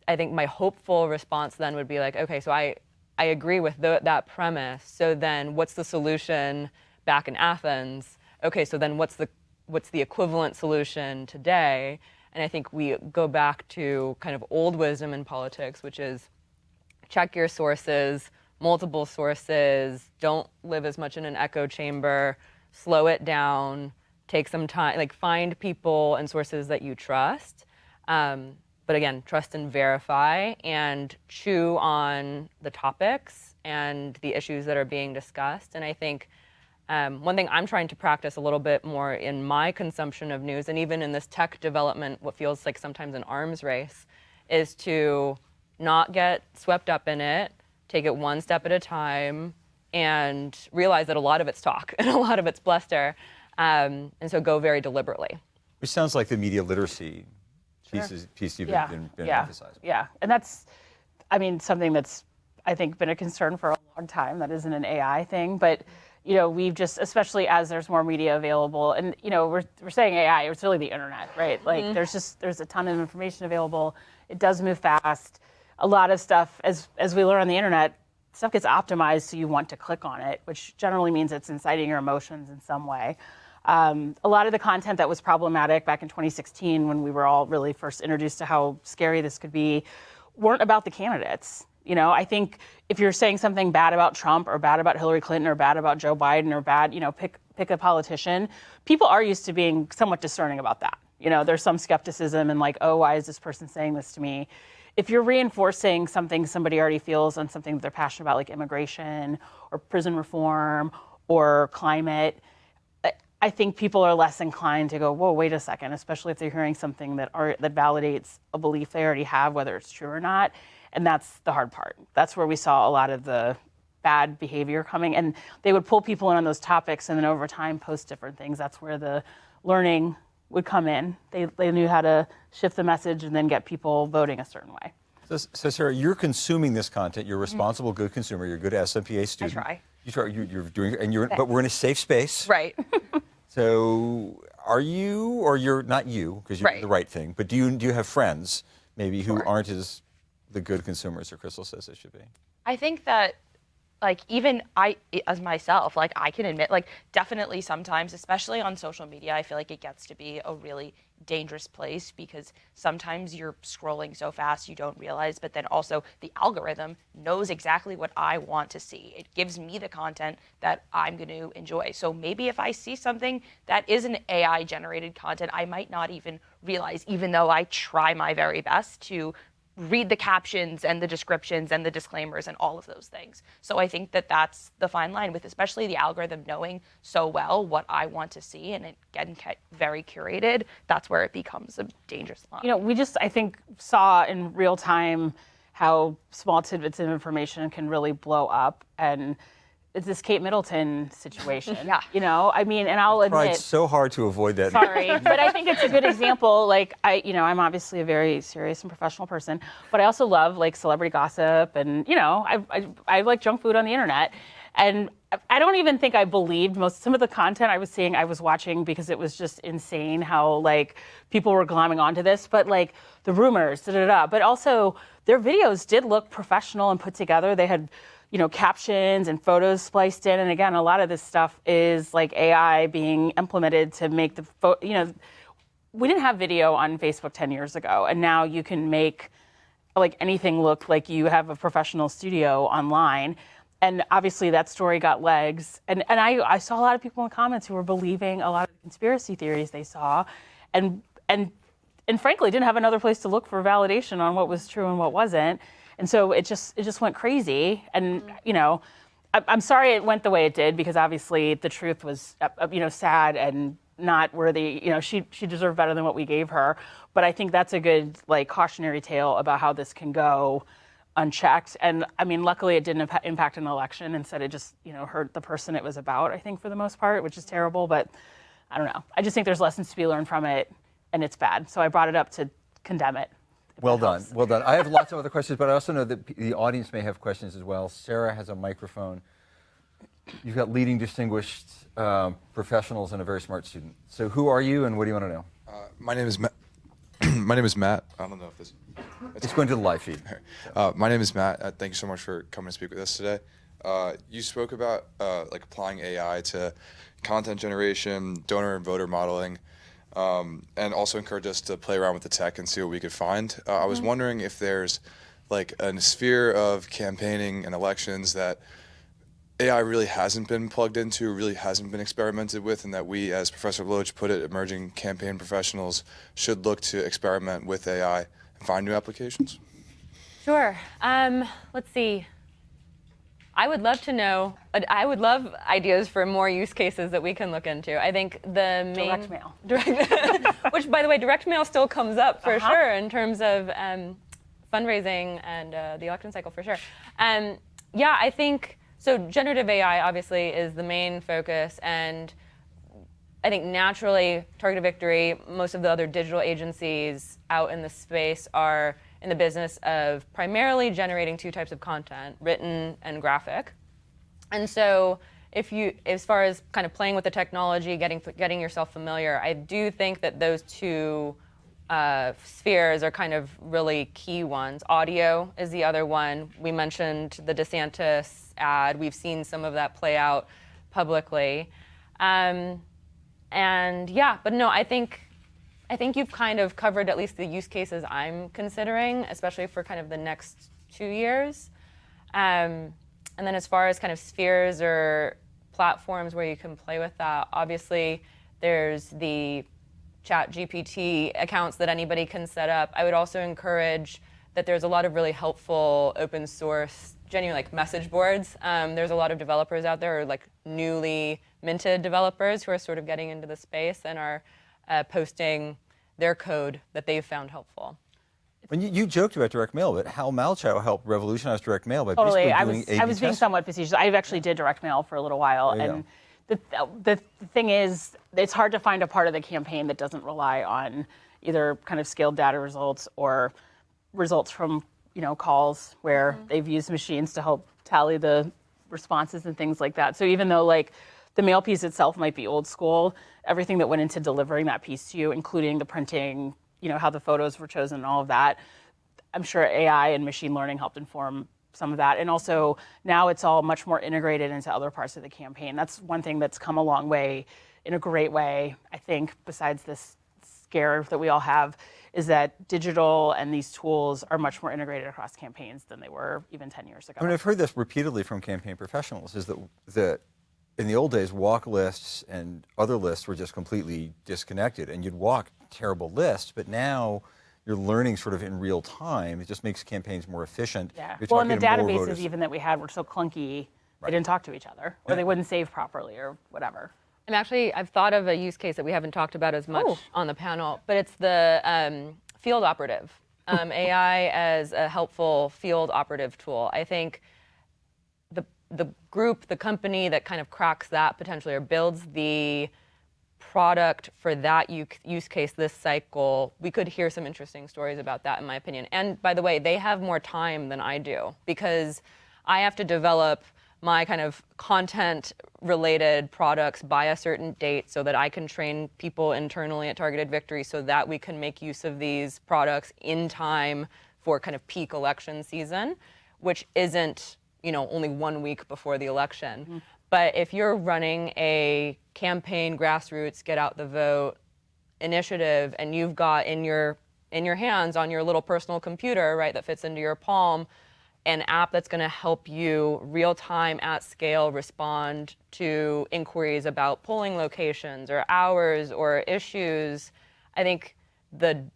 I think my hopeful response then would be like, okay, so I agree with that premise. So then what's the solution back in Athens? Okay, so then what's the equivalent solution today? And I think we go back to kind of old wisdom in politics, which is check your sources, multiple sources, don't live as much in an echo chamber, slow it down, take some time, like find people and sources that you trust. But again, trust and verify, and chew on the topics and the issues that are being discussed. And I think one thing I'm trying to practice a little bit more in my consumption of news, and even in this tech development, what feels like sometimes an arms race, is to not get swept up in it, take it one step at a time, and realize that a lot of it's talk and a lot of it's bluster, and so go very deliberately. Which sounds like the media literacy piece you've been emphasizing. Yeah, and that's, something that's, I think, been a concern for a long time. That isn't an AI thing, but we've just, especially as there's more media available, and we're saying AI, it's really the internet, right? Like there's a ton of information available. It does move fast. A lot of stuff, as we learn on the internet, stuff gets optimized so you want to click on it, which generally means it's inciting your emotions in some way. A lot of the content that was problematic back in 2016, when we were all really first introduced to how scary this could be, weren't about the candidates. I think if you're saying something bad about Trump or bad about Hillary Clinton or bad about Joe Biden or bad, pick a politician, people are used to being somewhat discerning about that. There's some skepticism and like, oh, why is this person saying this to me? If you're reinforcing something somebody already feels on something that they're passionate about, like immigration or prison reform or climate, I think people are less inclined to go, whoa, wait a second, especially if they're hearing something that validates a belief they already have, whether it's true or not. And that's the hard part. That's where we saw a lot of the bad behavior coming. And they would pull people in on those topics and then over time post different things. That's where the learning would come in. They knew how to shift the message and then get people voting a certain way. So Sarah, you're consuming this content. You're a responsible, good consumer. You're a good SMPA student. try. You try. You're doing, but we're in a safe space. Right. So are you, or you're not you, because you're Right. the right thing, but do you have friends maybe who aren't as the good consumers or Crystal says they should be? I think that, like, even I, as myself, like, I can admit, like, definitely sometimes, especially on social media, I feel like it gets to be a really dangerous place because sometimes you're scrolling so fast you don't realize, but then also the algorithm knows exactly what I want to see. It gives me the content that I'm going to enjoy. So maybe if I see something that is an AI generated content, I might not even realize, even though I try my very best to read the captions and the descriptions and the disclaimers and all of those things. So I think that that's the fine line with especially the algorithm knowing so well what I want to see and it getting very curated. That's where it becomes a dangerous line. You know, we just, I think, saw in real time how small tidbits of information can really blow up. And it's this Kate Middleton situation. Yeah. You know, I mean, and I'll Tried admit. so hard to avoid that. Sorry, but I think it's a good example. Like, I'm obviously a very serious and professional person, but I also love like celebrity gossip, and I like junk food on the internet, and I don't even think I believed some of the content I was seeing. I was watching because it was just insane how like people were glomming onto this, but like the rumors, but also their videos did look professional and put together. They had captions and photos spliced in. And again, a lot of this stuff is like AI being implemented to make we didn't have video on Facebook 10 years ago. And now you can make like anything look like you have a professional studio online. And obviously that story got legs. And I saw a lot of people in the comments who were believing a lot of the conspiracy theories they saw and frankly didn't have another place to look for validation on what was true and what wasn't. And so it just went crazy. And, I'm sorry it went the way it did because obviously the truth was, sad and not worthy. She deserved better than what we gave her. But I think that's a good like cautionary tale about how this can go unchecked. And I mean, luckily it didn't impact an election. Instead, it just, hurt the person it was about, I think, for the most part, which is terrible. But I don't know. I just think there's lessons to be learned from it and it's bad. So I brought it up to condemn it. Well done. Well done. I have lots of other questions, but I also know that the audience may have questions as well. Sarah has a microphone. You've got leading distinguished professionals and a very smart student. So who are you and what do you want to know? My name is Matt. My name is Matt. I don't know if this... It's going to the live feed. My name is Matt. Thank you so much for coming to speak with us today. You spoke about like applying AI to content generation, donor and voter modeling, and also encourage us to play around with the tech and see what we could find. I was wondering if there's like a sphere of campaigning and elections that AI really hasn't been plugged into, really hasn't been experimented with, and that we, as Professor Loach put it, emerging campaign professionals should look to experiment with AI and find new applications? Sure. Let's see. I would love to know. I would love ideas for more use cases that we can look into. I think the main Direct mail. Which, by the way, direct mail still comes up for sure in terms of fundraising and the election cycle for sure. Yeah, I think so. Generative AI obviously is the main focus, and I think naturally, Targeted Victory, most of the other digital agencies out in the space are in the business of primarily generating two types of content, written and graphic. And so as far as kind of playing with the technology, getting yourself familiar, I do think that those two spheres are kind of really key ones. Audio is the other one. We mentioned the DeSantis ad. We've seen some of that play out publicly. And yeah, but no, I think you've kind of covered at least the use cases I'm considering, especially for kind of the next 2 years. And then as far as kind of spheres or platforms where you can play with that, obviously there's the ChatGPT accounts that anybody can set up. I would also encourage that there's a lot of really helpful open source, genuine like message boards. There's a lot of developers out there, or like newly minted developers who are sort of getting into the space and are posting their code that they've found helpful. When you joked about direct mail, but Hal Malchow helped revolutionize direct mail by Totally. basically doing I was being somewhat facetious. I actually did direct mail for a little while, There you and the thing is, it's hard to find a part of the campaign that doesn't rely on either kind of scaled data results or results from calls where they've used machines to help tally the responses and things like that. So even though like the mail piece itself might be old school, everything that went into delivering that piece to you, including the printing, how the photos were chosen and all of that, I'm sure AI and machine learning helped inform some of that. And also now it's all much more integrated into other parts of the campaign. That's one thing that's come a long way in a great way, I think, besides this scare that we all have, is that digital and these tools are much more integrated across campaigns than they were even 10 years ago. I mean, I've heard this repeatedly from campaign professionals, is that in the old days, walk lists and other lists were just completely disconnected, and you'd walk terrible lists, but now you're learning sort of in real time. It just makes campaigns more efficient. Yeah. You're Well, and the talking to more databases voters. even that we had were so clunky, they didn't talk to each other, or they wouldn't save properly, or whatever. I've thought of a use case that we haven't talked about as much on the panel, but it's the field operative. AI as a helpful field operative tool. I think the company that kind of cracks that potentially or builds the product for that use case this cycle, we could hear some interesting stories about that, in my opinion. And by the way, they have more time than I do, because I have to develop my kind of content-related products by a certain date so that I can train people internally at Targeted Victory so that we can make use of these products in time for kind of peak election season, which isn't, only 1 week before the election. Mm-hmm. But if you're running a campaign grassroots get out the vote initiative and you've got in your hands on your little personal computer, right, that fits into your palm, an app that's going to help you real time at scale respond to inquiries about polling locations or hours or issues, I think making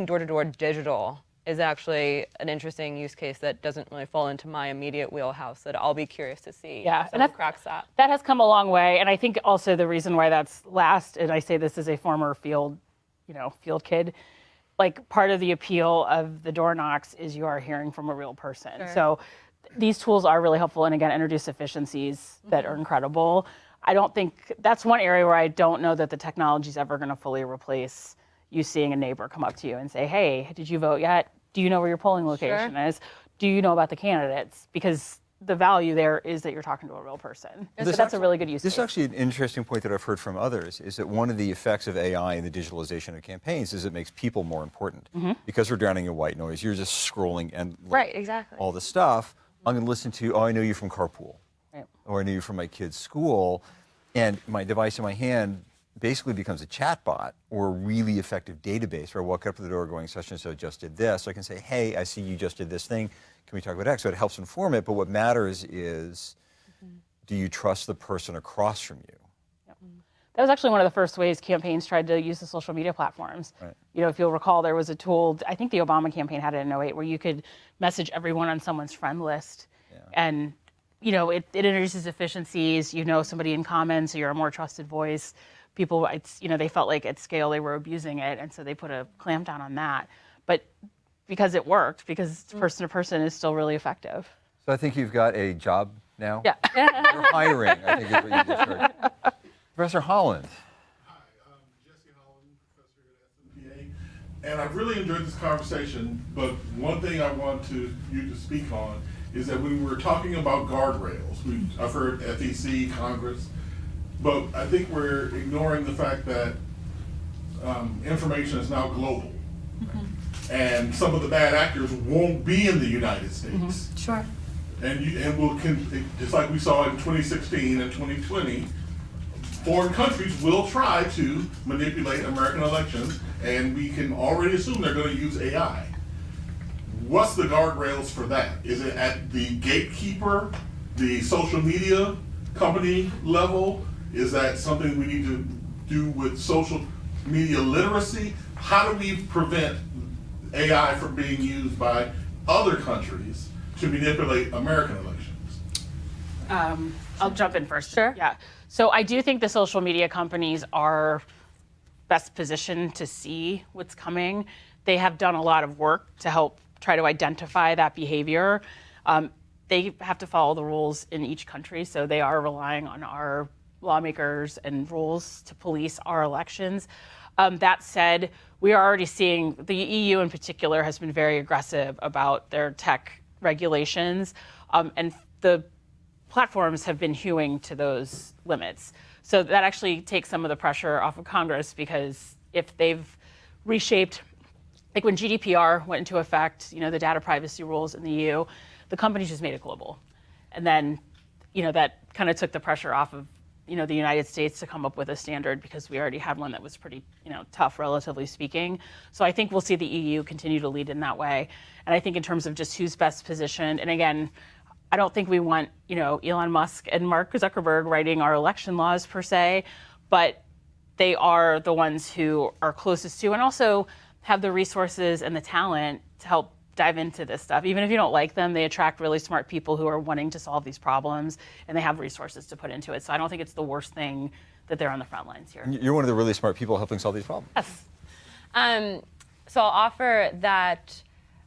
door-to-door digital is actually an interesting use case that doesn't really fall into my immediate wheelhouse that I'll be curious to see. Yeah, and that cracks that. That has come a long way, and I think also the reason why that's last, and I say this as a former field kid, like part of the appeal of the door knocks is you are hearing from a real person. Sure. So these tools are really helpful, and again, introduce efficiencies that are incredible. I don't think that's one area where I don't know that the technology is ever going to fully replace you seeing a neighbor come up to you and say, hey, did you vote yet? Do you know where your polling location is? Do you know about the candidates? Because the value there is that you're talking to a real person. So that's a really good use case. This is actually an interesting point that I've heard from others, is that one of the effects of AI and the digitalization of campaigns is it makes people more important. Mm-hmm. Because we're drowning in white noise. You're just scrolling and right, exactly. all the stuff. I'm going to listen to, I know you from carpool. Right. Or I know you from my kid's school. And my device in my hand basically becomes a chatbot or a really effective database where I walk up to the door going, such and so just did this. So I can say, hey, I see you just did this thing. Can we talk about X? So it helps inform it, but what matters is, do you trust the person across from you? Yep. That was actually one of the first ways campaigns tried to use the social media platforms. Right. If you'll recall, there was a tool, I think the Obama campaign had it in 2008, where you could message everyone on someone's friend list. Yeah. And it introduces efficiencies. Somebody in common, so you're a more trusted voice. People, they felt like at scale they were abusing it, and so they put a clamp down on that. But because it worked, because person to person is still really effective. So I think you've got a job now. Yeah. You're hiring, I think is what you just heard. Professor Holland. Hi, I'm Jesse Holland, professor at SMPA, and I've really enjoyed this conversation, but one thing I want you to speak on is that when we're talking about guardrails, I've heard FEC, Congress, but I think we're ignoring the fact that information is now global. Mm-hmm. And some of the bad actors won't be in the United States. Mm-hmm. Sure. And just like we saw in 2016 and 2020, foreign countries will try to manipulate American elections, and we can already assume they're going to use AI. What's the guardrails for that? Is it at the gatekeeper, the social media company level? Is that something we need to do with social media literacy? How do we prevent AI from being used by other countries to manipulate American elections? I'll jump in first. Sure. Yeah. So I do think the social media companies are best positioned to see what's coming. they have done a lot of work to help try to identify that behavior. They have to follow the rules in each country, so they are relying on our lawmakers and rules to police our elections. That said, we are already seeing the EU in particular has been very aggressive about their tech regulations, and the platforms have been hewing to those limits. So that actually takes some of the pressure off of Congress, because if they've reshaped, like when GDPR went into effect, the data privacy rules in the EU, the companies just made it global. And then, that kind of took the pressure off of, the United States to come up with a standard, because we already had one that was pretty, tough, relatively speaking. So I think we'll see the EU continue to lead in that way. And I think in terms of just who's best positioned, and again, I don't think we want, Elon Musk and Mark Zuckerberg writing our election laws per se, but they are the ones who are closest to, and also have the resources and the talent to help dive into this stuff. Even if you don't like them, they attract really smart people who are wanting to solve these problems, and they have resources to put into it. So I don't think it's the worst thing that they're on the front lines here. You're one of the really smart people helping solve these problems. Yes. So I'll offer that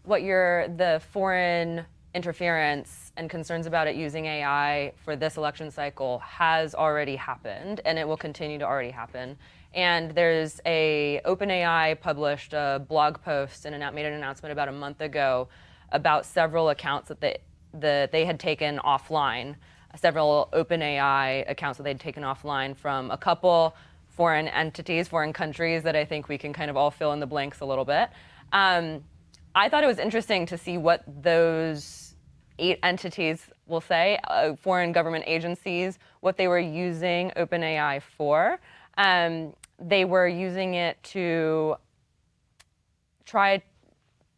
the foreign interference and concerns about it using AI for this election cycle has already happened, and it will continue to already happen. And there's OpenAI published a blog post and made an announcement about a month ago about several accounts that they had taken offline, several OpenAI accounts that they'd taken offline from a couple foreign entities, foreign countries that I think we can kind of all fill in the blanks a little bit. I thought it was interesting to see what those 8 entities will say, foreign government agencies, what they were using OpenAI for. They were using it to try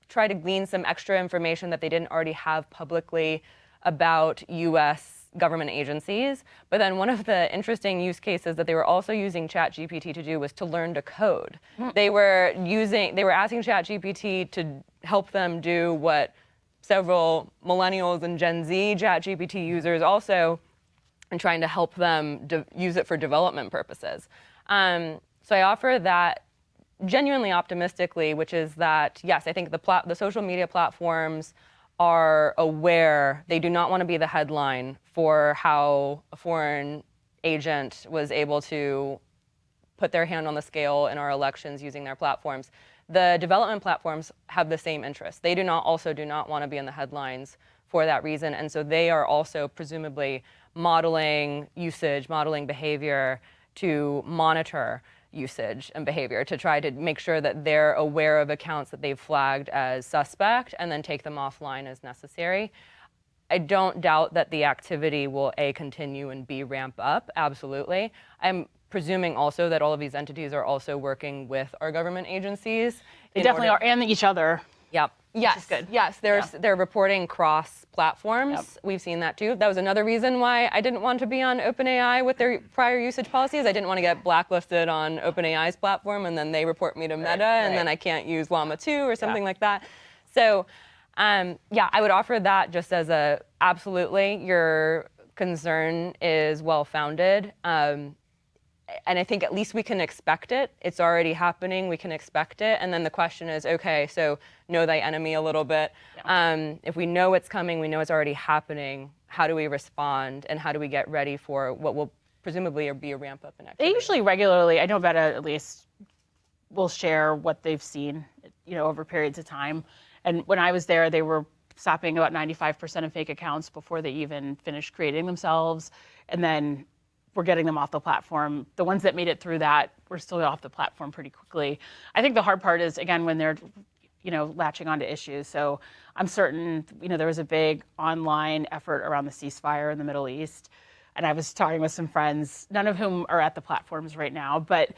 to glean some extra information that they didn't already have publicly about U.S. government agencies. But then one of the interesting use cases that they were also using ChatGPT to do was to learn to code. They were asking ChatGPT to help them do what several millennials and Gen Z ChatGPT users also, and trying to help them use it for development purposes. So I offer that genuinely optimistically, which is that, yes, I think the social media platforms are aware. They do not want to be the headline for how a foreign agent was able to put their hand on the scale in our elections using their platforms. The development platforms have the same interest. They do not want to be in the headlines for that reason. And so they are also presumably modeling usage, modeling behavior to monitor usage and behavior, to try to make sure that they're aware of accounts that they've flagged as suspect and then take them offline as necessary. I don't doubt that the activity will continue and ramp up, absolutely. I'm presuming also that all of these entities are also working with our government agencies. They definitely are, and each other. Yep. Yes. Which is good. Yes. They're reporting cross platforms. Yep. We've seen that too. That was another reason why I didn't want to be on OpenAI with their prior usage policies. I didn't want to get blacklisted on OpenAI's platform, and then they report me to Meta, and then I can't use Llama 2 or something like that. So, I would offer that just as absolutely, your concern is well founded. And I think at least we can expect it. It's already happening. We can expect it. And then the question is, okay, so know thy enemy a little bit. Yeah. If we know it's coming, we know it's already happening, how do we respond, and how do we get ready for what will presumably be a ramp up in activity? They usually regularly, I know Meta at least, will share what they've seen, over periods of time. And when I was there, they were stopping about 95% of fake accounts before they even finished creating themselves. And then we're getting them off the platform. The ones that made it through that were still off the platform pretty quickly. I think the hard part is, again, when they're, latching onto issues. So I'm certain, there was a big online effort around the ceasefire in the Middle East. And I was talking with some friends, none of whom are at the platforms right now, but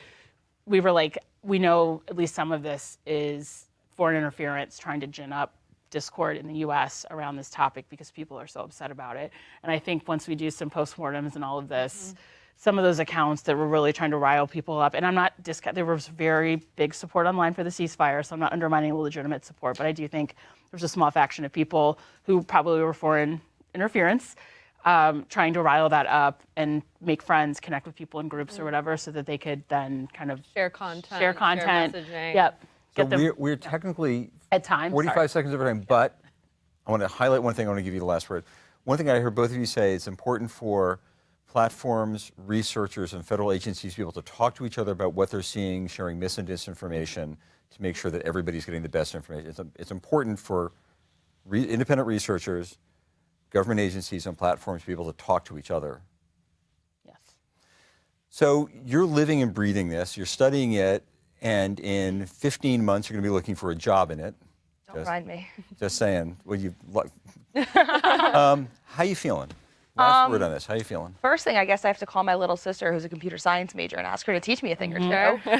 we were like, we know at least some of this is foreign interference trying to gin up discord in the U.S. around this topic because people are so upset about it. And I think once we do some postmortems and all of this, some of those accounts that were really trying to rile people up, and I'm not there was very big support online for the ceasefire, so I'm not undermining the legitimate support, but I do think there's a small faction of people who probably were foreign interference, trying to rile that up and make friends, connect with people in groups or whatever, so that they could then kind of share content, share messaging. Yep. get them we're technically at time. 45 sorry. seconds over time, but I want to highlight one thing. I want to give you the last word. One thing I heard both of you say, it's important for platforms, researchers, and federal agencies to be able to talk to each other about what they're seeing, sharing mis and disinformation to make sure that everybody's getting the best information. It's important for independent researchers, government agencies, and platforms to be able to talk to each other. Yes. So you're living and breathing this, you're studying it, and in 15 months you're going to be looking for a job in it. Don't remind me. Just saying. Well, how you feeling? Last word on this. How you feeling? First thing, I guess I have to call my little sister, who's a computer science major, and ask her to teach me a thing or two.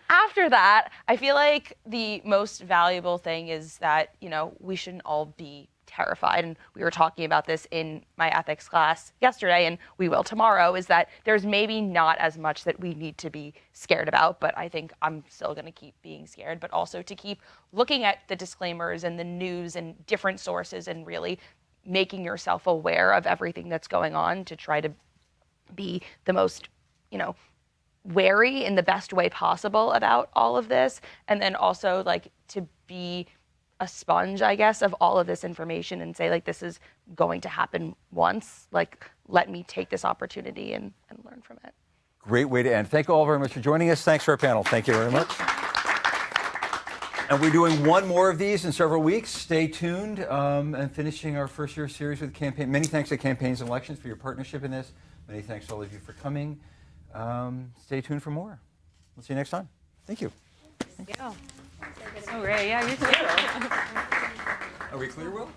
After that, I feel like the most valuable thing is that, you know, we shouldn't all be terrified. And we were talking about this in my ethics class yesterday, and we will tomorrow, is that there's maybe not as much that we need to be scared about, but I think I'm still going to keep being scared, but also to keep looking at the disclaimers and the news and different sources and really making yourself aware of everything that's going on to try to be the most, you know, wary in the best way possible about all of this. And then also like to be a sponge, I guess, of all of this information and say like, this is going to happen once, like, let me take this opportunity and learn from it. Great way to end. Thank you all very much for joining us. Thanks for our panel. Thank you very much. And we're doing one more of these in several weeks. Stay tuned and finishing our first year series with campaign. Many thanks to Campaigns and Elections for your partnership in this. Many thanks to all of you for coming. Stay tuned for more. We'll see you next time. Thank you. Yeah. So great. Yeah, you too. Are we clear, Will?